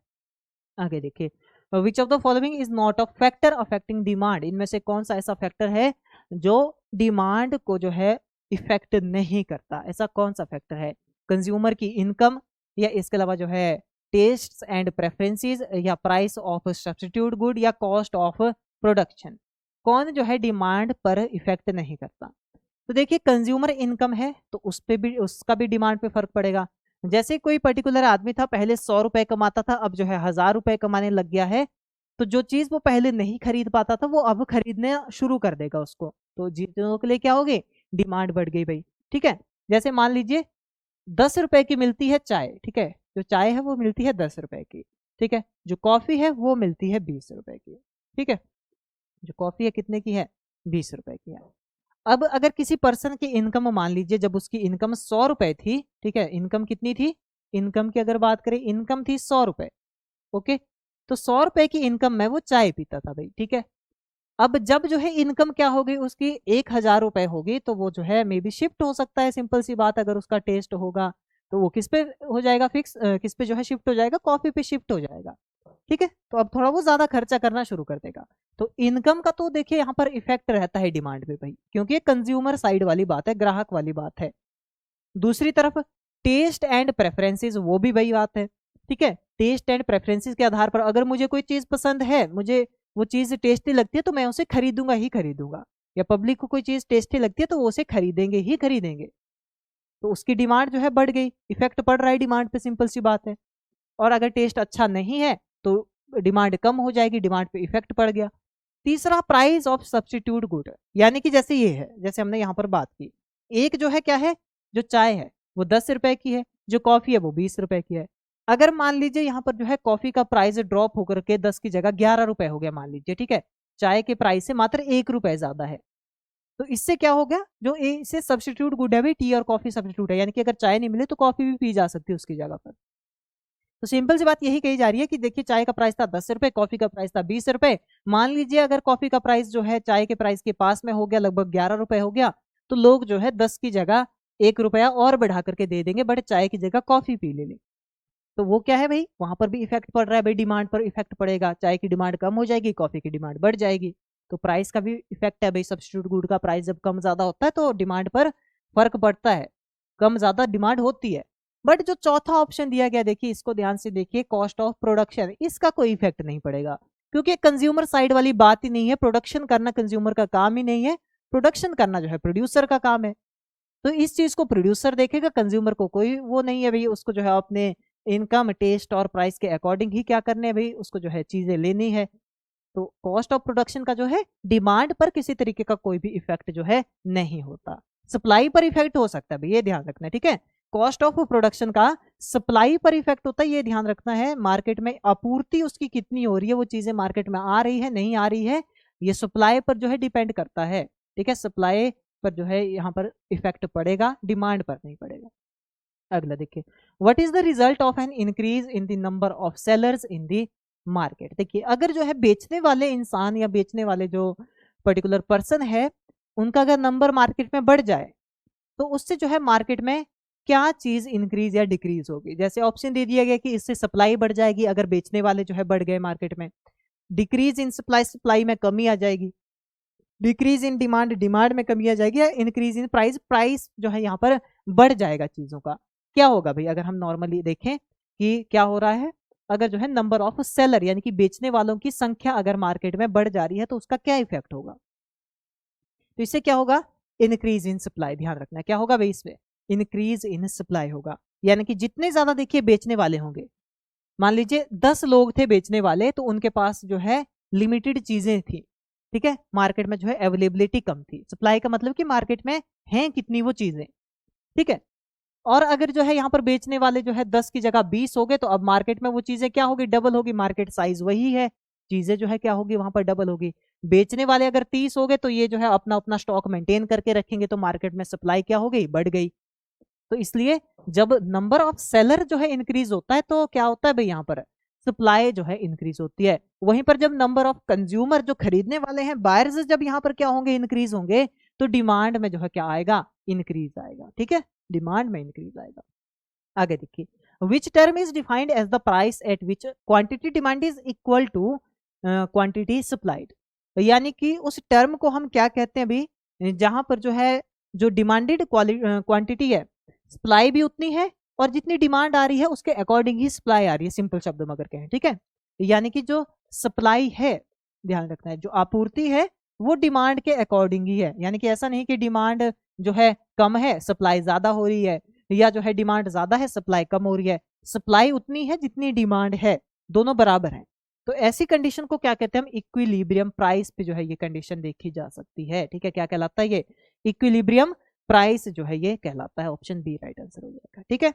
आगे देखिए, which of the following is not a factor affecting demand. इनमें से कौन सा ऐसा फैक्टर है जो डिमांड को जो है इफेक्ट नहीं करता, ऐसा कौन सा फैक्टर है, कंज्यूमर की इनकम, या इसके अलावा जो है टेस्ट एंड प्रेफरेंसेस, या प्राइस ऑफ सब्स्टिट्यूट गुड, या कॉस्ट ऑफ प्रोडक्शन। कौन जो है डिमांड पर इफेक्ट नहीं करता। तो देखिए, कंज्यूमर इनकम है तो उस पे भी, उसका भी डिमांड पे फर्क पड़ेगा। जैसे कोई पर्टिकुलर आदमी था, पहले 100 रुपए कमाता था, अब जो है 1000 रुपए कमाने लग गया है, तो जो चीज वो पहले नहीं खरीद पाता था वो अब खरीदने शुरू कर देगा उसको, तो चीजों के लिए क्या होगी, डिमांड बढ़ गई भाई। ठीक है, जैसे मान लीजिए 10 रुपए की मिलती है चाय, ठीक है, जो चाय है वो मिलती है 10 रुपए की, ठीक है, जो कॉफी है वो मिलती है 20 रुपए की, ठीक है, जो कॉफी है कितने की है, 20 रुपए की है। अब अगर किसी पर्सन की इनकम मान लीजिए जब उसकी इनकम 100 रुपए थी, ठीक है, इनकम कितनी थी, इनकम की अगर बात करें इनकम थी 100 रुपए, ओके, तो 100 रुपए की इनकम में वो चाय पीता था भाई, ठीक है। अब जब जो है इनकम क्या होगी उसकी 1000 रुपए होगी, तो वो जो है मे बी शिफ्ट हो सकता है, सिंपल सी बात, अगर उसका टेस्ट होगा तो वो किस पे हो जाएगा फिक्स, किस पे जो है शिफ्ट हो जाएगा, कॉफी पे शिफ्ट हो जाएगा, ठीक है। तो अब थोड़ा वो ज्यादा खर्चा करना शुरू कर देगा। तो इनकम का तो देखिए यहाँ पर इफेक्ट रहता है डिमांड पे भाई, क्योंकि ये कंज्यूमर साइड वाली बात है, ग्राहक वाली बात है। दूसरी तरफ टेस्ट एंड प्रेफरेंसेस, वो भी वही बात है, ठीक है, टेस्ट एंड प्रेफरेंसेस के आधार पर अगर मुझे कोई चीज पसंद है, मुझे वो चीज टेस्टी लगती है तो मैं उसे खरीदूंगा ही खरीदूंगा, या पब्लिक को कोई चीज टेस्टी लगती है तो वो उसे खरीदेंगे ही खरीदेंगे, तो उसकी डिमांड जो है बढ़ गई, इफेक्ट पड़ रहा है डिमांड पे, सिंपल सी बात है। और अगर टेस्ट अच्छा नहीं है तो डिमांड कम हो जाएगी, डिमांड पे इफेक्ट पड़ गया। तीसरा प्राइस ऑफ सब्स्टिट्यूट गुड, यानी कि जैसे ये है, जैसे हमने यहाँ पर बात की, एक जो है क्या है, जो चाय है वो 10 रुपए की है, जो कॉफी है वो 20 रुपए की है। अगर मान लीजिए यहाँ पर जो है कॉफी का प्राइस ड्रॉप होकर के 10 की जगह 11 रुपए हो गया मान लीजिए, ठीक है, चाय के प्राइस से मात्र 1 रुपए ज्यादा है, तो इससे क्या हो गया, जो इससे सब्स्टिट्यूट गुड है भाई, टी और कॉफी सब्स्टिट्यूट है, यानी कि अगर चाय नहीं मिले तो कॉफी भी पी जा सकती है उसकी जगह पर। तो सिंपल सी बात यही कही जा रही है कि देखिए चाय का प्राइस था 10 रुपए, कॉफी का प्राइस था 20 रुपए, मान लीजिए अगर कॉफी का प्राइस जो है चाय के प्राइस के पास में हो गया, लगभग 11 रुपए हो गया, तो लोग जो है 10 की जगह 1 रुपया और बढ़ा करके दे देंगे, बट चाय की जगह कॉफी पी ले। तो वो क्या है भाई, वहां पर भी इफेक्ट पड़ रहा है भाई, डिमांड पर इफेक्ट पड़ेगा, चाय की डिमांड कम हो जाएगी, कॉफी की डिमांड बढ़ जाएगी, तो प्राइस का भी इफेक्ट है भाई। सब्स्टिट्यूट गुड का प्राइस जब कम ज्यादा होता है तो डिमांड पर फर्क पड़ता है, कम ज्यादा डिमांड होती है। बट जो चौथा ऑप्शन दिया गया, देखिए इसको ध्यान से देखिए, कॉस्ट ऑफ प्रोडक्शन, इसका कोई इफेक्ट नहीं पड़ेगा, क्योंकि कंज्यूमर साइड वाली बात ही नहीं है, प्रोडक्शन करना कंज्यूमर का काम ही नहीं है, प्रोडक्शन करना जो है प्रोड्यूसर का काम है। तो इस चीज को प्रोड्यूसर देखेगा, कंज्यूमर को कोई वो नहीं है भाई, उसको जो है अपने इनकम टेस्ट और प्राइस के अकॉर्डिंग ही क्या करने हैं भाई, उसको जो है चीजें लेनी है। तो कॉस्ट ऑफ प्रोडक्शन का जो है डिमांड पर किसी तरीके का कोई भी इफेक्ट जो है नहीं होता, सप्लाई पर इफेक्ट हो सकता है भाई, ये ध्यान रखना है, ठीक है। कॉस्ट ऑफ प्रोडक्शन का सप्लाई पर इफेक्ट होता है, ये ध्यान रखना है, मार्केट में आपूर्ति उसकी कितनी हो रही है, वो चीजें मार्केट में आ रही है नहीं आ रही है, ये सप्लाई पर जो है डिपेंड करता है, ठीक है, सप्लाई पर जो है यहाँ पर इफेक्ट पड़ेगा, डिमांड पर नहीं पड़ेगा। अगला देखिए, what is the result of an increase in the number of sellers in the market. देखिए अगर जो है बेचने वाले इंसान या बेचने वाले जो पर्टिकुलर पर्सन है, उनका अगर नंबर मार्केट में बढ़ जाए तो उससे जो है मार्केट में क्या चीज इंक्रीज या डिक्रीज होगी। जैसे ऑप्शन दे दिया गया कि इससे सप्लाई बढ़ जाएगी अगर बेचने वाले जो है बढ़ गए मार्केट में, डिक्रीज इन सप्लाई, सप्लाई में कमी आ जाएगी, डिक्रीज इन डिमांड, डिमांड में कमी आ जाएगी, या इंक्रीज इन प्राइस, प्राइस जो है यहाँ पर बढ़ जाएगा चीजों का। क्या होगा भाई, अगर हम नॉर्मली देखें कि क्या हो रहा है, अगर जो है नंबर ऑफ सेलर यानी कि बेचने वालों की संख्या अगर मार्केट में बढ़ जा रही है तो उसका क्या इफेक्ट होगा, तो इससे क्या होगा, इंक्रीज इन सप्लाई, ध्यान रखना क्या होगा भाई, इसमें इंक्रीज इन सप्लाई होगा, यानी कि जितने ज्यादा देखिए बेचने वाले होंगे, मान लीजिए 10 लोग थे बेचने वाले, तो उनके पास जो है लिमिटेड चीजें थी, ठीक है, मार्केट में जो है अवेलेबिलिटी कम थी, सप्लाई का मतलब कि मार्केट में हैं कितनी वो चीजें, ठीक है। और अगर जो है यहाँ पर बेचने वाले जो है 10 की जगह 20 हो गए, तो अब मार्केट में वो चीजें क्या होगी, डबल होगी, मार्केट साइज वही है, चीजें जो है क्या होगी वहां पर डबल होगी। बेचने वाले अगर 30 हो गए तो ये जो है अपना अपना स्टॉक मेंटेन करके रखेंगे, तो मार्केट में सप्लाई क्या हो गई, बढ़ गई। तो इसलिए जब नंबर ऑफ सेलर जो है इंक्रीज होता है तो क्या होता है भाई, यहाँ पर सप्लाई जो है इंक्रीज होती है। वहीं पर जब नंबर ऑफ कंज्यूमर जो खरीदने वाले हैं, बायर्स, जब यहाँ पर क्या होंगे, इंक्रीज होंगे, तो डिमांड में जो है क्या आएगा, इंक्रीज आएगा, ठीक है, डिमांड में इंक्रीज आएगा। आगे देखिए, which term is defined as the price at which quantity demand is equal to quantity supplied, यानी कि उस टर्म को हम क्या कहते हैं अभी, जहां पर जो है जो डिमांडेड क्वांटिटी है, सप्लाई भी उतनी है, और जितनी डिमांड आ रही है उसके अकॉर्डिंग ही सप्लाई आ रही है, सिंपल शब्द में अगर कहें, ठीक है। यानी कि जो सप्लाई है, ध्यान रखना है, जो आपूर्ति है वो डिमांड के अकॉर्डिंग ही है, यानी कि ऐसा नहीं कि डिमांड जो है कम है सप्लाई ज्यादा हो रही है, या जो है डिमांड ज्यादा है सप्लाई कम हो रही है, सप्लाई उतनी है जितनी डिमांड है, दोनों बराबर हैं। तो ऐसी कंडीशन को क्या कहते हैं हम, इक्विलिब्रियम प्राइस पे जो है ये कंडीशन देखी जा सकती है। ठीक है, क्या कहलाता है ये, इक्विलिब्रियम प्राइस जो है ये कहलाता है। ऑप्शन बी राइट आंसर हो जाएगा। ठीक है,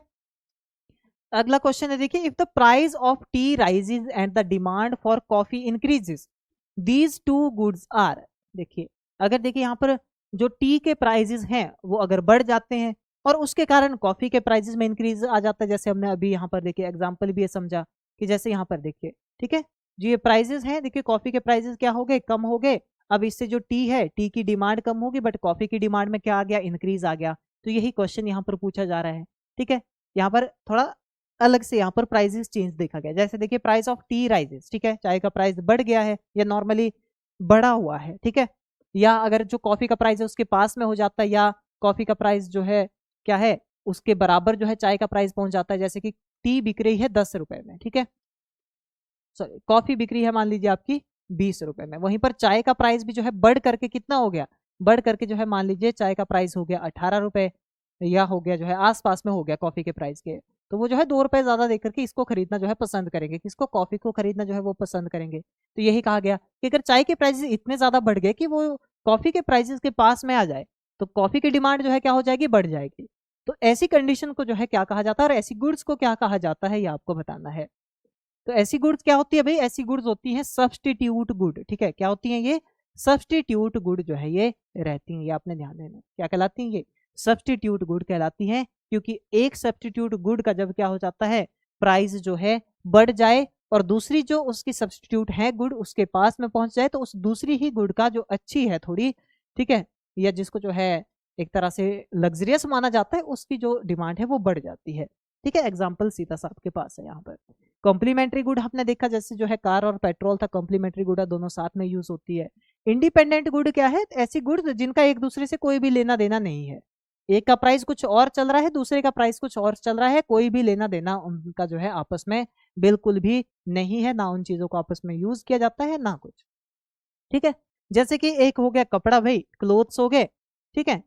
अगला क्वेश्चन है, देखिए, if the price of tea rises and the demand for coffee increases, these two goods are. देखिए, अगर देखिए यहाँ पर जो टी के प्राइजेस हैं वो अगर बढ़ जाते हैं और उसके कारण कॉफी के प्राइजेस में इंक्रीज आ जाता है, जैसे हमने अभी यहाँ पर देखिए एग्जांपल भी ये समझा कि जैसे यहाँ पर देखिए, ठीक है, जो ये प्राइजेस हैं, देखिए कॉफी के प्राइजेस क्या हो गए, कम हो गए। अब इससे जो टी है, टी की डिमांड कम होगी, बट कॉफी की डिमांड में क्या आ गया, इंक्रीज आ गया। तो यही क्वेश्चन यहाँ पर पूछा जा रहा है। ठीक है, यहाँ पर थोड़ा अलग से यहाँ पर प्राइजेस चेंज देखा गया। जैसे देखिए, प्राइस ऑफ टी राइजेस, ठीक है, चाय का प्राइस बढ़ गया है या नॉर्मली बढ़ा हुआ है। ठीक है, या अगर जो कॉफी का प्राइस है उसके पास में हो जाता है, या कॉफी का प्राइस जो है क्या है, उसके बराबर जो है चाय का प्राइस पहुंच जाता है। जैसे कि टी बिक रही है 10 रुपए में, ठीक है, सॉरी कॉफी बिक रही है मान लीजिए आपकी 20 रुपए में, वहीं पर चाय का प्राइस भी जो है बढ़ करके कितना हो गया, बढ़ करके जो है मान लीजिए चाय का प्राइस हो गया 18 रुपए, या हो गया जो है आसपास में हो गया कॉफी के प्राइस के। तो वो जो है 2 रुपए ज्यादा देकर के इसको खरीदना जो है पसंद करेंगे, किसको, कॉफी को खरीदना जो है वो पसंद करेंगे। तो यही कहा गया कि अगर चाय के प्राइसेस इतने ज्यादा बढ़ गए कि वो कॉफी के प्राइसेस के पास में आ जाए, तो कॉफी की डिमांड जो है क्या हो जाएगी, बढ़ जाएगी। तो ऐसी कंडीशन को जो है क्या कहा जाता है, और ऐसी गुड्स को क्या कहा जाता है, ये आपको बताना है। तो ऐसी गुड्स क्या होती है भाई, ऐसी गुड्स होती है सब्सटीट्यूट गुड। ठीक है, क्या होती है ये, सब्सटीट्यूट गुड जो है ये रहती है, ये आपने ध्यान देना, क्या कहलाती है ये, सब्सटीट्यूट गुड कहलाती है। क्योंकि एक सब्सटीट्यूट गुड का जब क्या हो जाता है, प्राइस जो है बढ़ जाए, और दूसरी जो उसकी सब्सटीट्यूट है गुड उसके पास में पहुंच जाए, तो उस दूसरी ही गुड का जो अच्छी है थोड़ी, ठीक है, या जिसको जो है एक तरह से लग्जरियस माना जाता है, उसकी जो डिमांड है वो बढ़ जाती है। ठीक है, एग्जाम्पल सीता साहब के पास है यहाँ पर। कॉम्प्लीमेंट्री गुड हमने देखा, जैसे जो है कार और पेट्रोल था, कॉम्प्लीमेंट्री गुड है, दोनों साथ में यूज होती है। इंडिपेंडेंट गुड क्या है, ऐसी गुड जिनका एक दूसरे से कोई भी लेना देना नहीं है, एक का प्राइस कुछ और चल रहा है, दूसरे का प्राइस कुछ और चल रहा है, कोई भी लेना देना उनका जो है आपस में बिल्कुल भी नहीं है, ना उन चीजों को आपस में यूज किया जाता है ना कुछ। ठीक है, जैसे कि एक हो गया कपड़ा भाई, क्लोथ्स हो गए, ठीक है,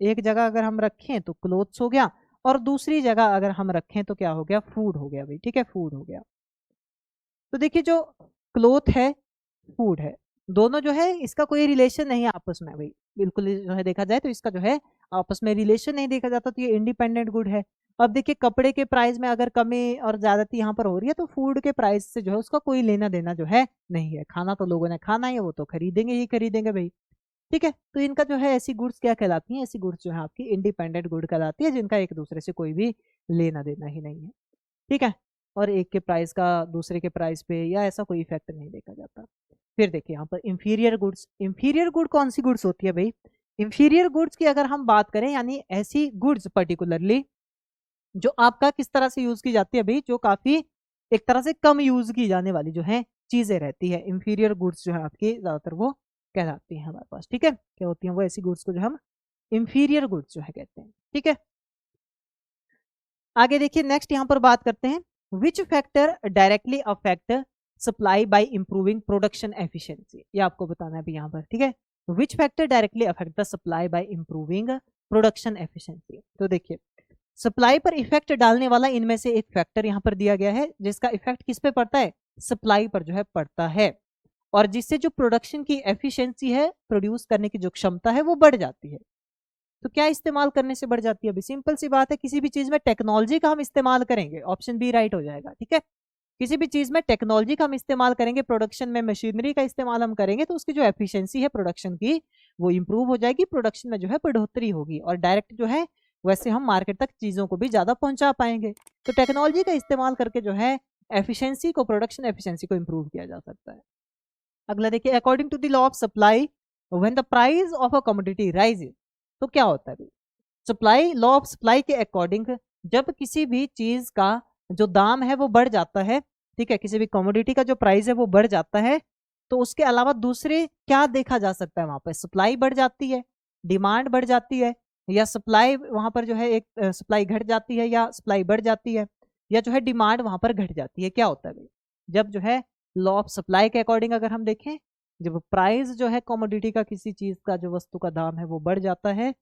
एक जगह अगर हम रखें तो क्लोथ्स हो गया, और दूसरी जगह अगर हम रखें तो क्या हो गया, फूड हो गया भाई। ठीक है, फूड हो गया। तो देखिए, जो क्लोथ है, फूड है, दोनों जो है इसका कोई रिलेशन नहीं है आपस में भाई, बिल्कुल जो है देखा जाए तो इसका जो है आपस में रिलेशन नहीं देखा जाता, तो ये इंडिपेंडेंट गुड है। अब देखिए, कपड़े के प्राइस में अगर कमी और ज्यादती यहाँ पर हो रही है, तो फूड के प्राइस से जो है उसका कोई लेना देना जो है नहीं है, खाना तो लोगों ने खाना है, वो तो खरीदेंगे ही खरीदेंगे भाई। ठीक है, तो इनका जो है ऐसी गुड्स क्या कहलाती हैं, ऐसी गुड्स जो है आपकी इंडिपेंडेंट गुड कहलाती है, जिनका एक दूसरे से कोई भी लेना देना ही नहीं है। ठीक है, और एक के प्राइस का दूसरे के प्राइस पे या ऐसा कोई इफेक्ट नहीं देखा जाता। फिर देखिए यहाँ पर इंफीरियर गुड्स, इंफीरियर गुड कौन सी गुड्स होती है भाई, इंफीरियर गुड्स की अगर हम बात करें, यानी ऐसी गुड्स पर्टिकुलरली जो आपका किस तरह से यूज की जाती है भाई, जो काफी एक तरह से कम यूज की जाने वाली जो है चीजें रहती है, इंफीरियर गुड्स जो है आपकी ज्यादातर वो कहलाती है हमारे पास। ठीक है, क्या होती है वो ऐसी गुड्स को जो हम इंफीरियर गुड्स जो है कहते हैं। ठीक है, आगे देखिए, नेक्स्ट यहाँ पर बात करते हैं, which factor directly affect supply bye improving production efficiency, ये आपको बताना है अभी यहाँ पर। ठीक है, which factor directly affect the supply bye improving production efficiency. तो देखिए, सप्लाई पर इफेक्ट डालने वाला इनमें से एक फैक्टर यहाँ पर दिया गया है, जिसका इफेक्ट किस पे पड़ता है, सप्लाई पर जो है पड़ता है, और जिससे जो प्रोडक्शन की एफिशिएंसी है, प्रोड्यूस करने की जो क्षमता है वो बढ़ जाती है। तो क्या इस्तेमाल करने से बढ़ जाती है, अभी सिंपल सी बात है, किसी भी चीज में टेक्नोलॉजी का हम इस्तेमाल करेंगे, ऑप्शन बी राइट हो जाएगा। ठीक है, किसी भी चीज में टेक्नोलॉजी का हम इस्तेमाल करेंगे, प्रोडक्शन में मशीनरी का इस्तेमाल हम करेंगे, तो उसकी जो एफिशिएंसी है प्रोडक्शन की वो इंप्रूव हो जाएगी, प्रोडक्शन में जो है बढ़ोतरी होगी, और डायरेक्ट जो है वैसे हम मार्केट तक चीजों को भी ज्यादा पहुंचा पाएंगे। तो टेक्नोलॉजी का इस्तेमाल करके जो है एफिशिएंसी को, प्रोडक्शन एफिशिएंसी को इंप्रूव किया जा सकता है। अगला देखिए, according to the law of supply when the price of a commodity rises, तो क्या होता है, सप्लाई, लॉ ऑफ सप्लाई के अकॉर्डिंग जब किसी भी चीज का जो दाम है वो बढ़ जाता है, ठीक है, किसी भी कमोडिटी का जो प्राइस है वो बढ़ जाता है, तो उसके अलावा दूसरे क्या देखा जा सकता है, वहां पर सप्लाई बढ़ जाती है, डिमांड बढ़ जाती है, या सप्लाई वहां पर जो है एक सप्लाई घट जाती है या सप्लाई बढ़ जाती है, या जो है डिमांड वहां पर घट जाती है। क्या होता है भाई, जब जो है लॉ ऑफ सप्लाई के अकॉर्डिंग अगर हम देखें, जब प्राइस जो है कमोडिटी का, किसी चीज का जो वस्तु का दाम है वो बढ़ जाता है,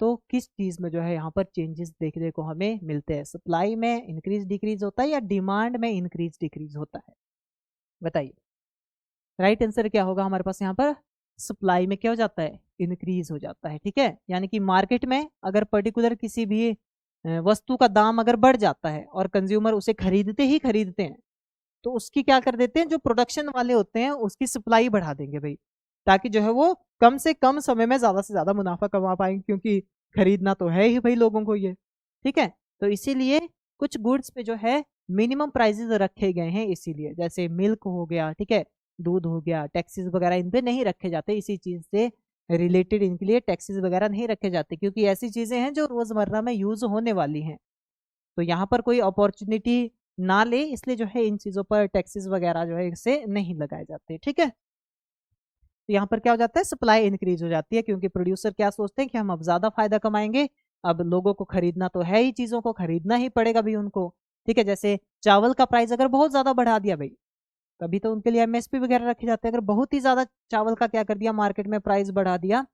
तो किस चीज में जो है यहाँ पर चेंजेस देखने को हमें मिलते हैं, सप्लाई में इंक्रीज डिक्रीज होता है या डिमांड में इंक्रीज डिक्रीज होता है। बताइए राइट आंसर क्या होगा हमारे पास यहाँ पर, सप्लाई में क्या हो जाता है, इंक्रीज हो जाता है। ठीक है, यानी कि मार्केट में अगर पर्टिकुलर किसी भी वस्तु का दाम अगर बढ़ जाता है और कंज्यूमर उसे खरीदते हैं, तो उसकी क्या कर देते हैं, जो प्रोडक्शन वाले होते हैं उसकी सप्लाई बढ़ा देंगे भाई, ताकि जो है वो कम से कम समय में ज्यादा से ज्यादा मुनाफा कमा पाएंगे, क्योंकि खरीदना तो है ही भाई लोगों को ये। ठीक है, तो इसीलिए कुछ गुड्स पे जो है मिनिमम प्राइसेस रखे गए हैं, इसीलिए जैसे मिल्क हो गया, ठीक है, दूध हो गया, टैक्सेस वगैरह इन पे नहीं रखे जाते, इसी चीज से रिलेटेड इनके लिए टैक्सेस वगैरह नहीं रखे जाते, क्योंकि ऐसी चीजें हैं जो रोजमर्रा में यूज होने वाली हैं। तो यहाँ पर कोई अपॉर्चुनिटी ना ले, इसलिए जो है इन चीजों पर टैक्सेस वगैरह जो है इससे नहीं लगाए जाते। ठीक है, तो यहाँ पर क्या हो जाता है, सप्लाई इंक्रीज हो जाती है, क्योंकि प्रोड्यूसर क्या सोचते हैं कि हम अब ज्यादा फायदा कमाएंगे, अब लोगों को खरीदना तो है ही, चीजों को खरीदना ही पड़ेगा भाई उनको। ठीक है, जैसे चावल का प्राइस अगर बहुत ज्यादा बढ़ा दिया भाई, तभी तो उनके लिए एमएसपी वगैरह रखे जाते हैं। अगर बहुत ही ज्यादा चावल का क्या कर दिया, मार्केट में प्राइस बढ़ा दिया,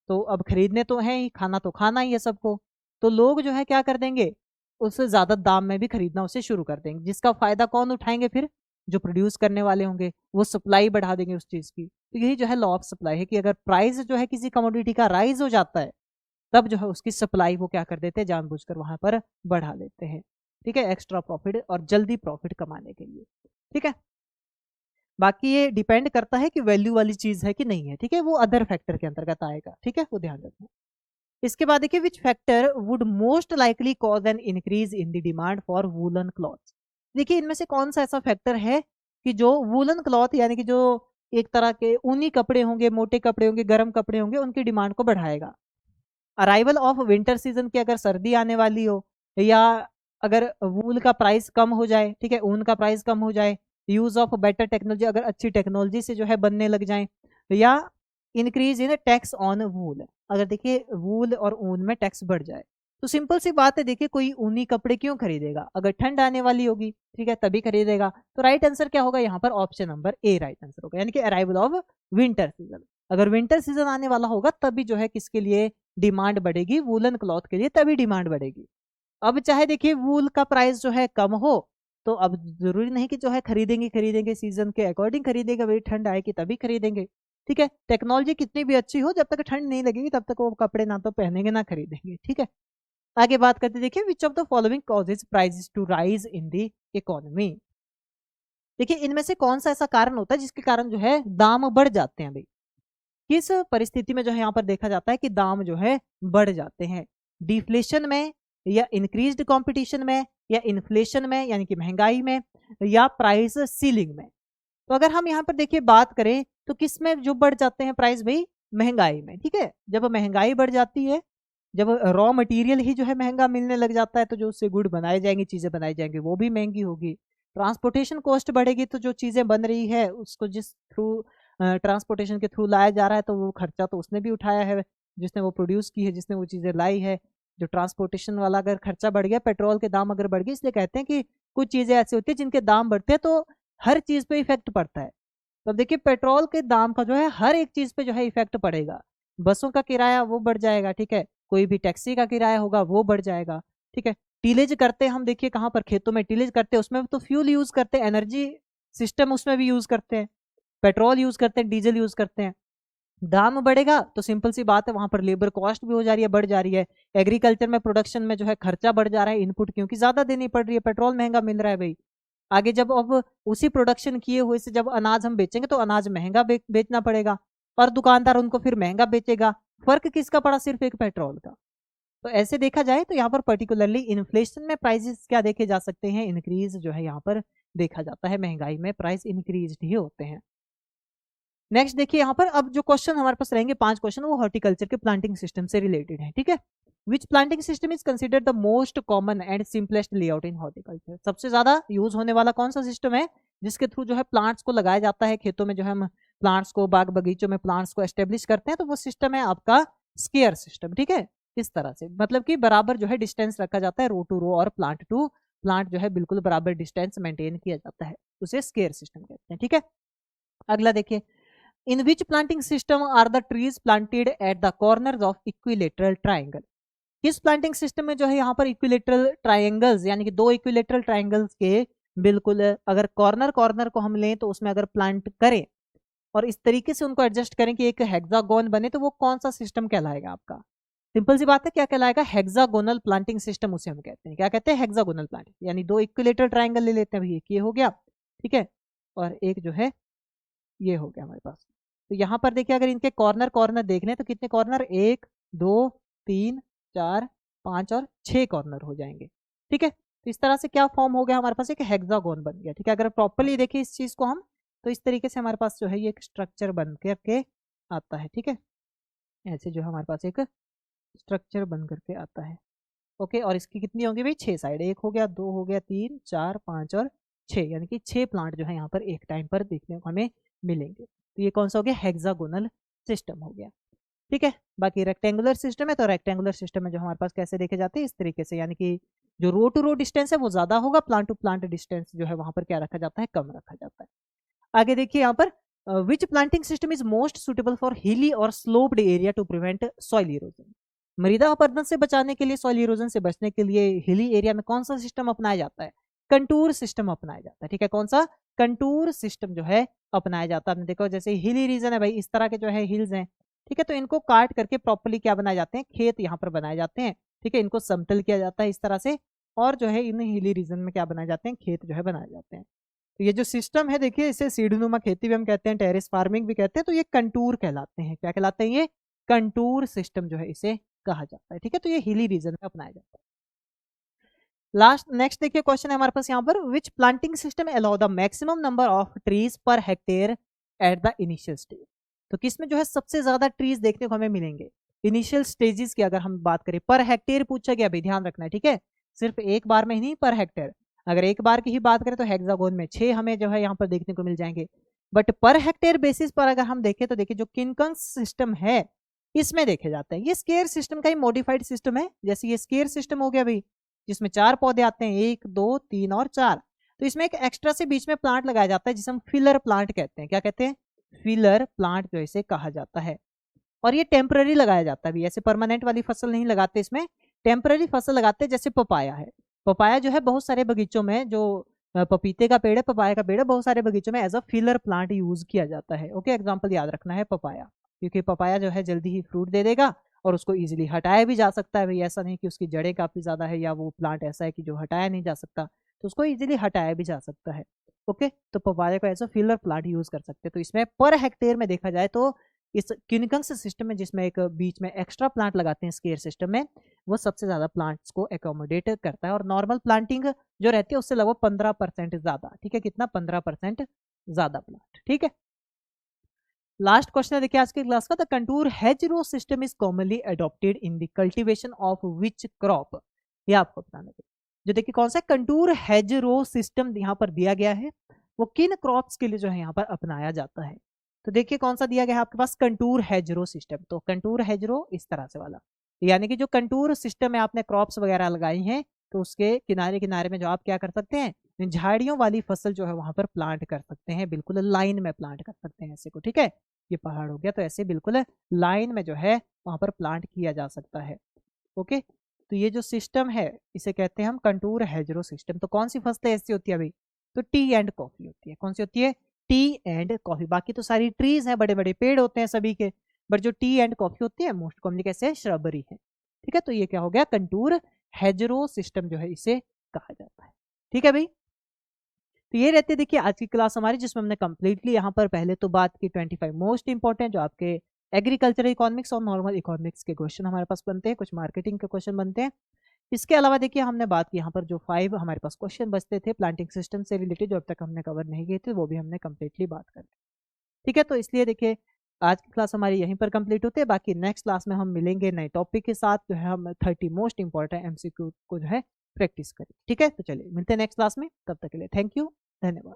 तो अब खरीदने तो है ही, खाना तो खाना ही है सबको, तो लोग जो है क्या कर देंगे, उससे ज्यादा दाम में भी खरीदना उसे शुरू कर देंगे, जिसका फायदा कौन उठाएंगे फिर, जो प्रोड्यूस करने वाले होंगे, वो सप्लाई बढ़ा देंगे उस चीज की। तो यही जो है लॉ ऑफ सप्लाई है, कि अगर प्राइस जो है किसी कमोडिटी का राइज हो जाता है, तब जो है उसकी सप्लाई वो क्या कर देते हैं, जानबूझकर वहां पर बढ़ा लेते हैं। ठीक है, एक्स्ट्रा प्रॉफिट और जल्दी प्रॉफिट कमाने के लिए। ठीक है, बाकी ये डिपेंड करता है कि वैल्यू वाली चीज है कि नहीं है। ठीक है, वो अदर फैक्टर के अंतर्गत आएगा। ठीक है, वो ध्यान रखना। इसके बाद देखिए, which factor would most likely cause an increase in the demand for woollen cloth. देखिए इनमें से कौन सा ऐसा फैक्टर है कि जो वूलन क्लॉथ यानी कि जो एक तरह के ऊनी कपड़े होंगे, मोटे कपड़े होंगे, गर्म कपड़े होंगे, उनकी डिमांड को बढ़ाएगा। अराइवल ऑफ विंटर सीजन की अगर सर्दी आने वाली हो, या अगर वूल का प्राइस कम हो जाए, ठीक है, ऊन का प्राइस कम हो जाए, यूज ऑफ बेटर टेक्नोलॉजी, अगर अच्छी टेक्नोलॉजी से जो है बनने लग जाए, या इंक्रीज इन टैक्स ऑन वूल, अगर देखिए वूल और ऊन में टैक्स बढ़ जाए, तो सिंपल सी बात है, देखिए कोई ऊनी कपड़े क्यों खरीदेगा, अगर ठंड आने वाली होगी, ठीक है, तभी खरीदेगा। तो राइट आंसर क्या होगा यहाँ पर, option number A right answer होगा, यानी कि अराइवल ऑफ विंटर सीजन। अगर विंटर सीजन आने वाला होगा तभी जो है किसके लिए डिमांड बढ़ेगी, वूलन क्लॉथ के लिए तभी डिमांड बढ़ेगी। अब चाहे देखिए वूल का प्राइस जो है कम हो, तो अब जरूरी नहीं कि जो है खरीदेंगे सीजन के अकॉर्डिंग खरीदेंगे, भाई ठंड आएगी तभी खरीदेंगे। ठीक है, टेक्नोलॉजी कितनी भी अच्छी हो, जब तक ठंड नहीं लगेगी तब तक वो कपड़े ना तो पहनेंगे ना खरीदेंगे। ठीक है, आगे बात करते देखिए, which of the following causes prices to rise in the economy. देखिए इनमें से कौन सा ऐसा कारण होता है जिसके कारण जो है दाम बढ़ जाते हैं भाई, किस परिस्थिति में जो है यहाँ पर देखा जाता है कि दाम जो है बढ़ जाते हैं, डिफ्लेशन में, या इंक्रीज्ड कंपटीशन में, या इन्फ्लेशन में यानी कि महंगाई में, या प्राइस सीलिंग में। तो अगर हम यहाँ पर देखिए बात करें तो किस में जो बढ़ जाते हैं प्राइस भाई, महंगाई में। ठीक है, जब महंगाई बढ़ जाती है, जब रॉ मटेरियल ही जो है महंगा मिलने लग जाता है, तो जो उससे गुड बनाए जाएंगे, चीजें बनाई जाएंगी, वो भी महंगी होगी। ट्रांसपोर्टेशन कॉस्ट बढ़ेगी, तो जो चीजें बन रही है उसको जिस थ्रू ट्रांसपोर्टेशन के थ्रू लाया जा रहा है, तो वो खर्चा तो उसने भी उठाया है, जिसने वो प्रोड्यूस की है, जिसने वो चीजें लाई है। जो ट्रांसपोर्टेशन वाला अगर खर्चा बढ़ गया, पेट्रोल के दाम अगर बढ़ गए, इसलिए कहते हैं कि कुछ चीजें ऐसी होती है जिनके दाम बढ़ते हैं तो हर चीज पे इफेक्ट पड़ता है। तो देखिए पेट्रोल के दाम का जो है हर एक चीज पे जो है इफेक्ट पड़ेगा, बसों का किराया वो बढ़ जाएगा, ठीक है, कोई भी टैक्सी का किराया होगा वो बढ़ जाएगा। ठीक है, टीलेज करते हैं हम, देखिए कहाँ पर, खेतों में टीलेज करते हैं, उसमें तो फ्यूल यूज करते हैं, एनर्जी सिस्टम उसमें भी यूज करते हैं, पेट्रोल यूज करते हैं, डीजल यूज करते हैं। दाम बढ़ेगा तो सिंपल सी बात है, वहां पर लेबर कॉस्ट भी हो जा रही है, बढ़ जा रही है। एग्रीकल्चर में प्रोडक्शन में जो है खर्चा बढ़ जा रहा है, इनपुट क्योंकि ज्यादा देनी पड़ रही है, पेट्रोल महंगा मिल रहा है भाई। आगे जब अब उसी प्रोडक्शन किए हुए से जब अनाज हम बेचेंगे, तो अनाज महंगा बेचना पड़ेगा, और दुकानदार उनको फिर महंगा बेचेगा। फर्क किसका पड़ा, सिर्फ एक पेट्रोल का। तो ऐसे देखा जाए तो यहाँ पर पर्टिकुलरली इन्फ्लेशन में प्राइसेस क्या देखे जा सकते हैं, इंक्रीज जो है यहाँ पर देखा जाता है, महंगाई में प्राइस इंक्रीज ही होते हैं। नेक्स्ट देखिए यहाँ पर, अब जो क्वेश्चन हमारे पास रहेंगे 5 क्वेश्चन, वो हॉर्टिकल्चर के प्लांटिंग सिस्टम से रिलेटेड है। ठीक है, which planting system is considered the most common and simplest layout in horticulture. सबसे ज्यादा यूज होने वाला कौन सा सिस्टम है जिसके थ्रू जो है प्लांट्स को लगाया जाता है, खेतों में जो है हम प्लांट्स को, बाग बगीचों में प्लांट्स को एस्टेब्लिश करते हैं, तो वो सिस्टम है आपका स्केयर सिस्टम। ठीक है, इस तरह से मतलब कि बराबर जो है डिस्टेंस रखा जाता है, रो टू रो और प्लांट टू प्लांट जो है बिल्कुल बराबर डिस्टेंस मेंटेन किया जाता है, उसे स्केयर सिस्टम कहते हैं। ठीक है, अगला देखिए, in which planting system are the trees planted at the corners of equilateral triangle। किस प्लांटिंग सिस्टम में जो है यहाँ पर इक्विलेटरल ट्रायंगल्स यानी कि 2 इक्विलेटरल ट्रायंगल्स के बिल्कुल अगर कॉर्नर कॉर्नर को हम लें तो उसमें अगर प्लांट करें और इस तरीके से उनको एडजस्ट करें कि एक हेक्सागोन बने, तो वो कौन सा सिस्टम कहलाएगा आपका? सिंपल सी बात है, क्या कहलाएगा? हेक्सागोनल प्लांटिंग सिस्टम उसे हम कहते हैं। क्या कहते हैं? Hexagonal planting. यानी दो इक्विलेटरल ट्रायंगल ले लेते हैं भाई, एक ये हो गया, ठीक है, और एक जो है ये हो गया हमारे पास। तो यहाँ पर देखिए अगर इनके कॉर्नर कॉर्नर देख लें तो कितने कॉर्नर, 1 2 3 4 5 और 6 कॉर्नर हो जाएंगे, ठीक है। तो इस तरह से क्या फॉर्म हो गया हमारे पास? एक हेक्सागोन बन गया, ठीक है। अगर प्रॉपर्ली देखिए इस चीज को हम, तो इस तरीके से हमारे पास जो है ये एक स्ट्रक्चर बन करके आता है, ठीक है। ऐसे जो है हमारे पास एक स्ट्रक्चर बन करके आता है, ओके। और इसकी कितनी होंगी भाई? 6 साइड, एक हो गया, दो हो गया, 3 4 5 और 6, यानी कि 6 प्लांट जो है यहाँ पर एक टाइम पर देखने को हमें मिलेंगे। तो ये कौन सा हो गया? हेक्सागोनल सिस्टम हो गया, ठीक है। बाकी रेक्टेंगुलर सिस्टम है, तो रेक्टेंगुलर सिस्टम में जो हमारे पास कैसे देखे जाते हैं? इस तरीके से, यानी कि जो रो टू रो डिस्टेंस है वो ज्यादा होगा, प्लांट टू प्लांट डिस्टेंस जो है वहां पर क्या रखा जाता है? कम रखा जाता है। आगे देखिए यहाँ पर, which planting system is most suitable for hilly और sloped area to prevent soil erosion? मृदा अपरदन से बचाने के लिए, सॉइल इरोजन से बचने के लिए हिली एरिया में कौन सा सिस्टम अपनाया जाता है? कंटूर सिस्टम अपनाया जाता है, ठीक है। कौन सा? कंटूर सिस्टम जो है अपनाया जाता है। आपने देखो जैसे हिली रीजन है भाई, इस तरह के जो है हिल्स हैं, ठीक है, तो इनको काट करके प्रॉपर्ली क्या बनाए जाते हैं? खेत यहाँ पर बनाए जाते हैं, ठीक है। इनको समतल किया जाता है इस तरह से, और जो है इन हिली रीजन में क्या बनाए जाते हैं? खेत जो है बनाए जाते हैं। तो ये जो सिस्टम है देखिए, इसे सीढ़ीनुमा खेती भी हम कहते हैं, टेरेस फार्मिंग भी कहते हैं, तो ये कंटूर कहलाते हैं। क्या कहलाते हैं? ये कंटूर सिस्टम जो है इसे कहा जाता है, ठीक है। तो ये हिली रीजन में अपनाया जाता है। लास्ट नेक्स्ट देखिए क्वेश्चन है हमारे पास यहाँ पर, which planting system allow the maximum number of trees per hectare at the initial stage? तो किसमें जो है सबसे ज्यादा ट्रीज देखने को हमें मिलेंगे? इनिशियल स्टेजेस की अगर हम बात करें, पर हेक्टेयर पूछा गया भाई, ध्यान रखना है, ठीक है। सिर्फ एक बार में ही नहीं, पर हेक्टेयर। अगर एक बार की ही बात करें तो हेक्सागोन में 6 हमें जो है यहाँ पर देखने को मिल जाएंगे, बट पर हेक्टेयर बेसिस पर अगर हम देखें तो देखिए जो किनकंग सिस्टम है इसमें देखे जाते हैं। ये स्केयर सिस्टम का ही मॉडिफाइड सिस्टम है। जैसे ये स्केयर सिस्टम हो गया भाई, जिसमें 4 पौधे आते हैं, 1 2 3 और 4, तो इसमें एक एक्स्ट्रा से बीच में प्लांट लगाया जाता है जिसे हम फिलर प्लांट कहते हैं। क्या कहते हैं? फिलर प्लांट जो इसे कहा जाता है। और ये टेम्पररी लगाया जाता है भी, ऐसे परमानेंट वाली फसल नहीं लगाते, इसमें टेम्पररी फसल लगाते हैं। जैसे पपाया है, पपाया जो है बहुत सारे बगीचों में, जो पपीते का पेड़ है, पपाया का पेड़ है, बहुत सारे बगीचों में as a filler plant use किया जाता है, ओके। एग्जाम्पल याद रखना है पपाया, क्योंकि पपाया जो है जल्दी ही फ्रूट दे देगा और उसको इजीली हटाया भी जा सकता है भाई। ऐसा नहीं कि उसकी जड़ें काफी ज्यादा है या वो प्लांट ऐसा है कि जो हटाया नहीं जा सकता, तो उसको इजीली हटाया भी जा सकता है, ओके। तो पपाया को as a filler plant use कर सकते हैं। तो इसमें पर हेक्टेयर में देखा जाए तो इस क्यूनिकंस सिस्टम में, जिसमें एक बीच में एक्स्ट्रा प्लांट लगाते हैं स्केयर सिस्टम में, वो सबसे ज्यादा प्लांट्स को एकोमोडेट करता है। और नॉर्मल प्लांटिंग जो रहती है उससे लगभग 15% ज्यादा, ठीक है। कितना? 15% ज्यादा प्लांट, ठीक है। लास्ट क्वेश्चन है देखिए आज की क्लास का, the contour hedgerow system is commonly adopted in the cultivation of which crop? ये आपको बताना है। जो देखिए कौन सा कंटूर हेजरो सिस्टम यहाँ पर दिया गया है, वो किन क्रॉप्स के लिए जो है यहाँ पर अपनाया जाता है? तो देखिए कौन सा दिया गया है आपके पास? Contour hedgerow system. तो कंटूर हेजरो इस तरह से वाला, यानी कि जो कंटूर सिस्टम में आपने क्रॉप्स वगैरह लगाई हैं, तो उसके किनारे किनारे में जो आप क्या कर सकते हैं, झाड़ियों वाली फसल जो है वहां पर प्लांट कर सकते हैं, बिल्कुल लाइन में प्लांट कर सकते हैं ऐसे को, ठीक है। ये पहाड़ हो गया, तो ऐसे बिल्कुल लाइन में जो है वहां पर प्लांट किया जा सकता है, ओके। तो ये जो सिस्टम है इसे कहते हैं हम कंटूर हेजरो सिस्टम। तो कौन सी फसलें ऐसी होती है भाई? तो टी एंड कॉफी होती है। कौन सी होती है? T and coffee. बाकी तो सारी ट्रीज हैं, बड़े बड़े पेड़ होते हैं सभी के, बट जो टी एंड कॉफी होती है मोस्ट कॉमनली कैसे? श्रबरी है, ठीक है। तो ये क्या हो गया? कंटूर हेजरो सिस्टम जो है इसे कहा जाता है, ठीक है भाई। तो ये रहती है देखिए आज की क्लास हमारी, जिसमें हमने कंप्लीटली यहाँ पर पहले तो बात की 25 मोस्ट इंपॉर्टेंट जो आपके एग्रीकल्चरल इकोनॉमिक्स और नॉर्मल इकोनॉमिक्स के क्वेश्चन हमारे पास बनते हैं, कुछ मार्केटिंग के क्वेश्चन बनते हैं। इसके अलावा देखिए हमने बात की यहाँ पर जो 5 हमारे पास क्वेश्चन बचते थे प्लांटिंग सिस्टम से रिलेटेड, जो अब तक हमने कवर नहीं किए थे, वो भी हमने कंप्लीटली बात कर ली, ठीक है। तो इसलिए देखिए आज की क्लास हमारी यहीं पर कंप्लीट होती है। बाकी नेक्स्ट क्लास में हम मिलेंगे नए टॉपिक के साथ, जो है हम 30 मोस्ट इंपॉर्टेंट एमसीक्यू को जो है प्रैक्टिस करें, ठीक है। तो चलिए मिलते हैं नेक्स्ट क्लास में, तब तक के लिए थैंक यू, धन्यवाद।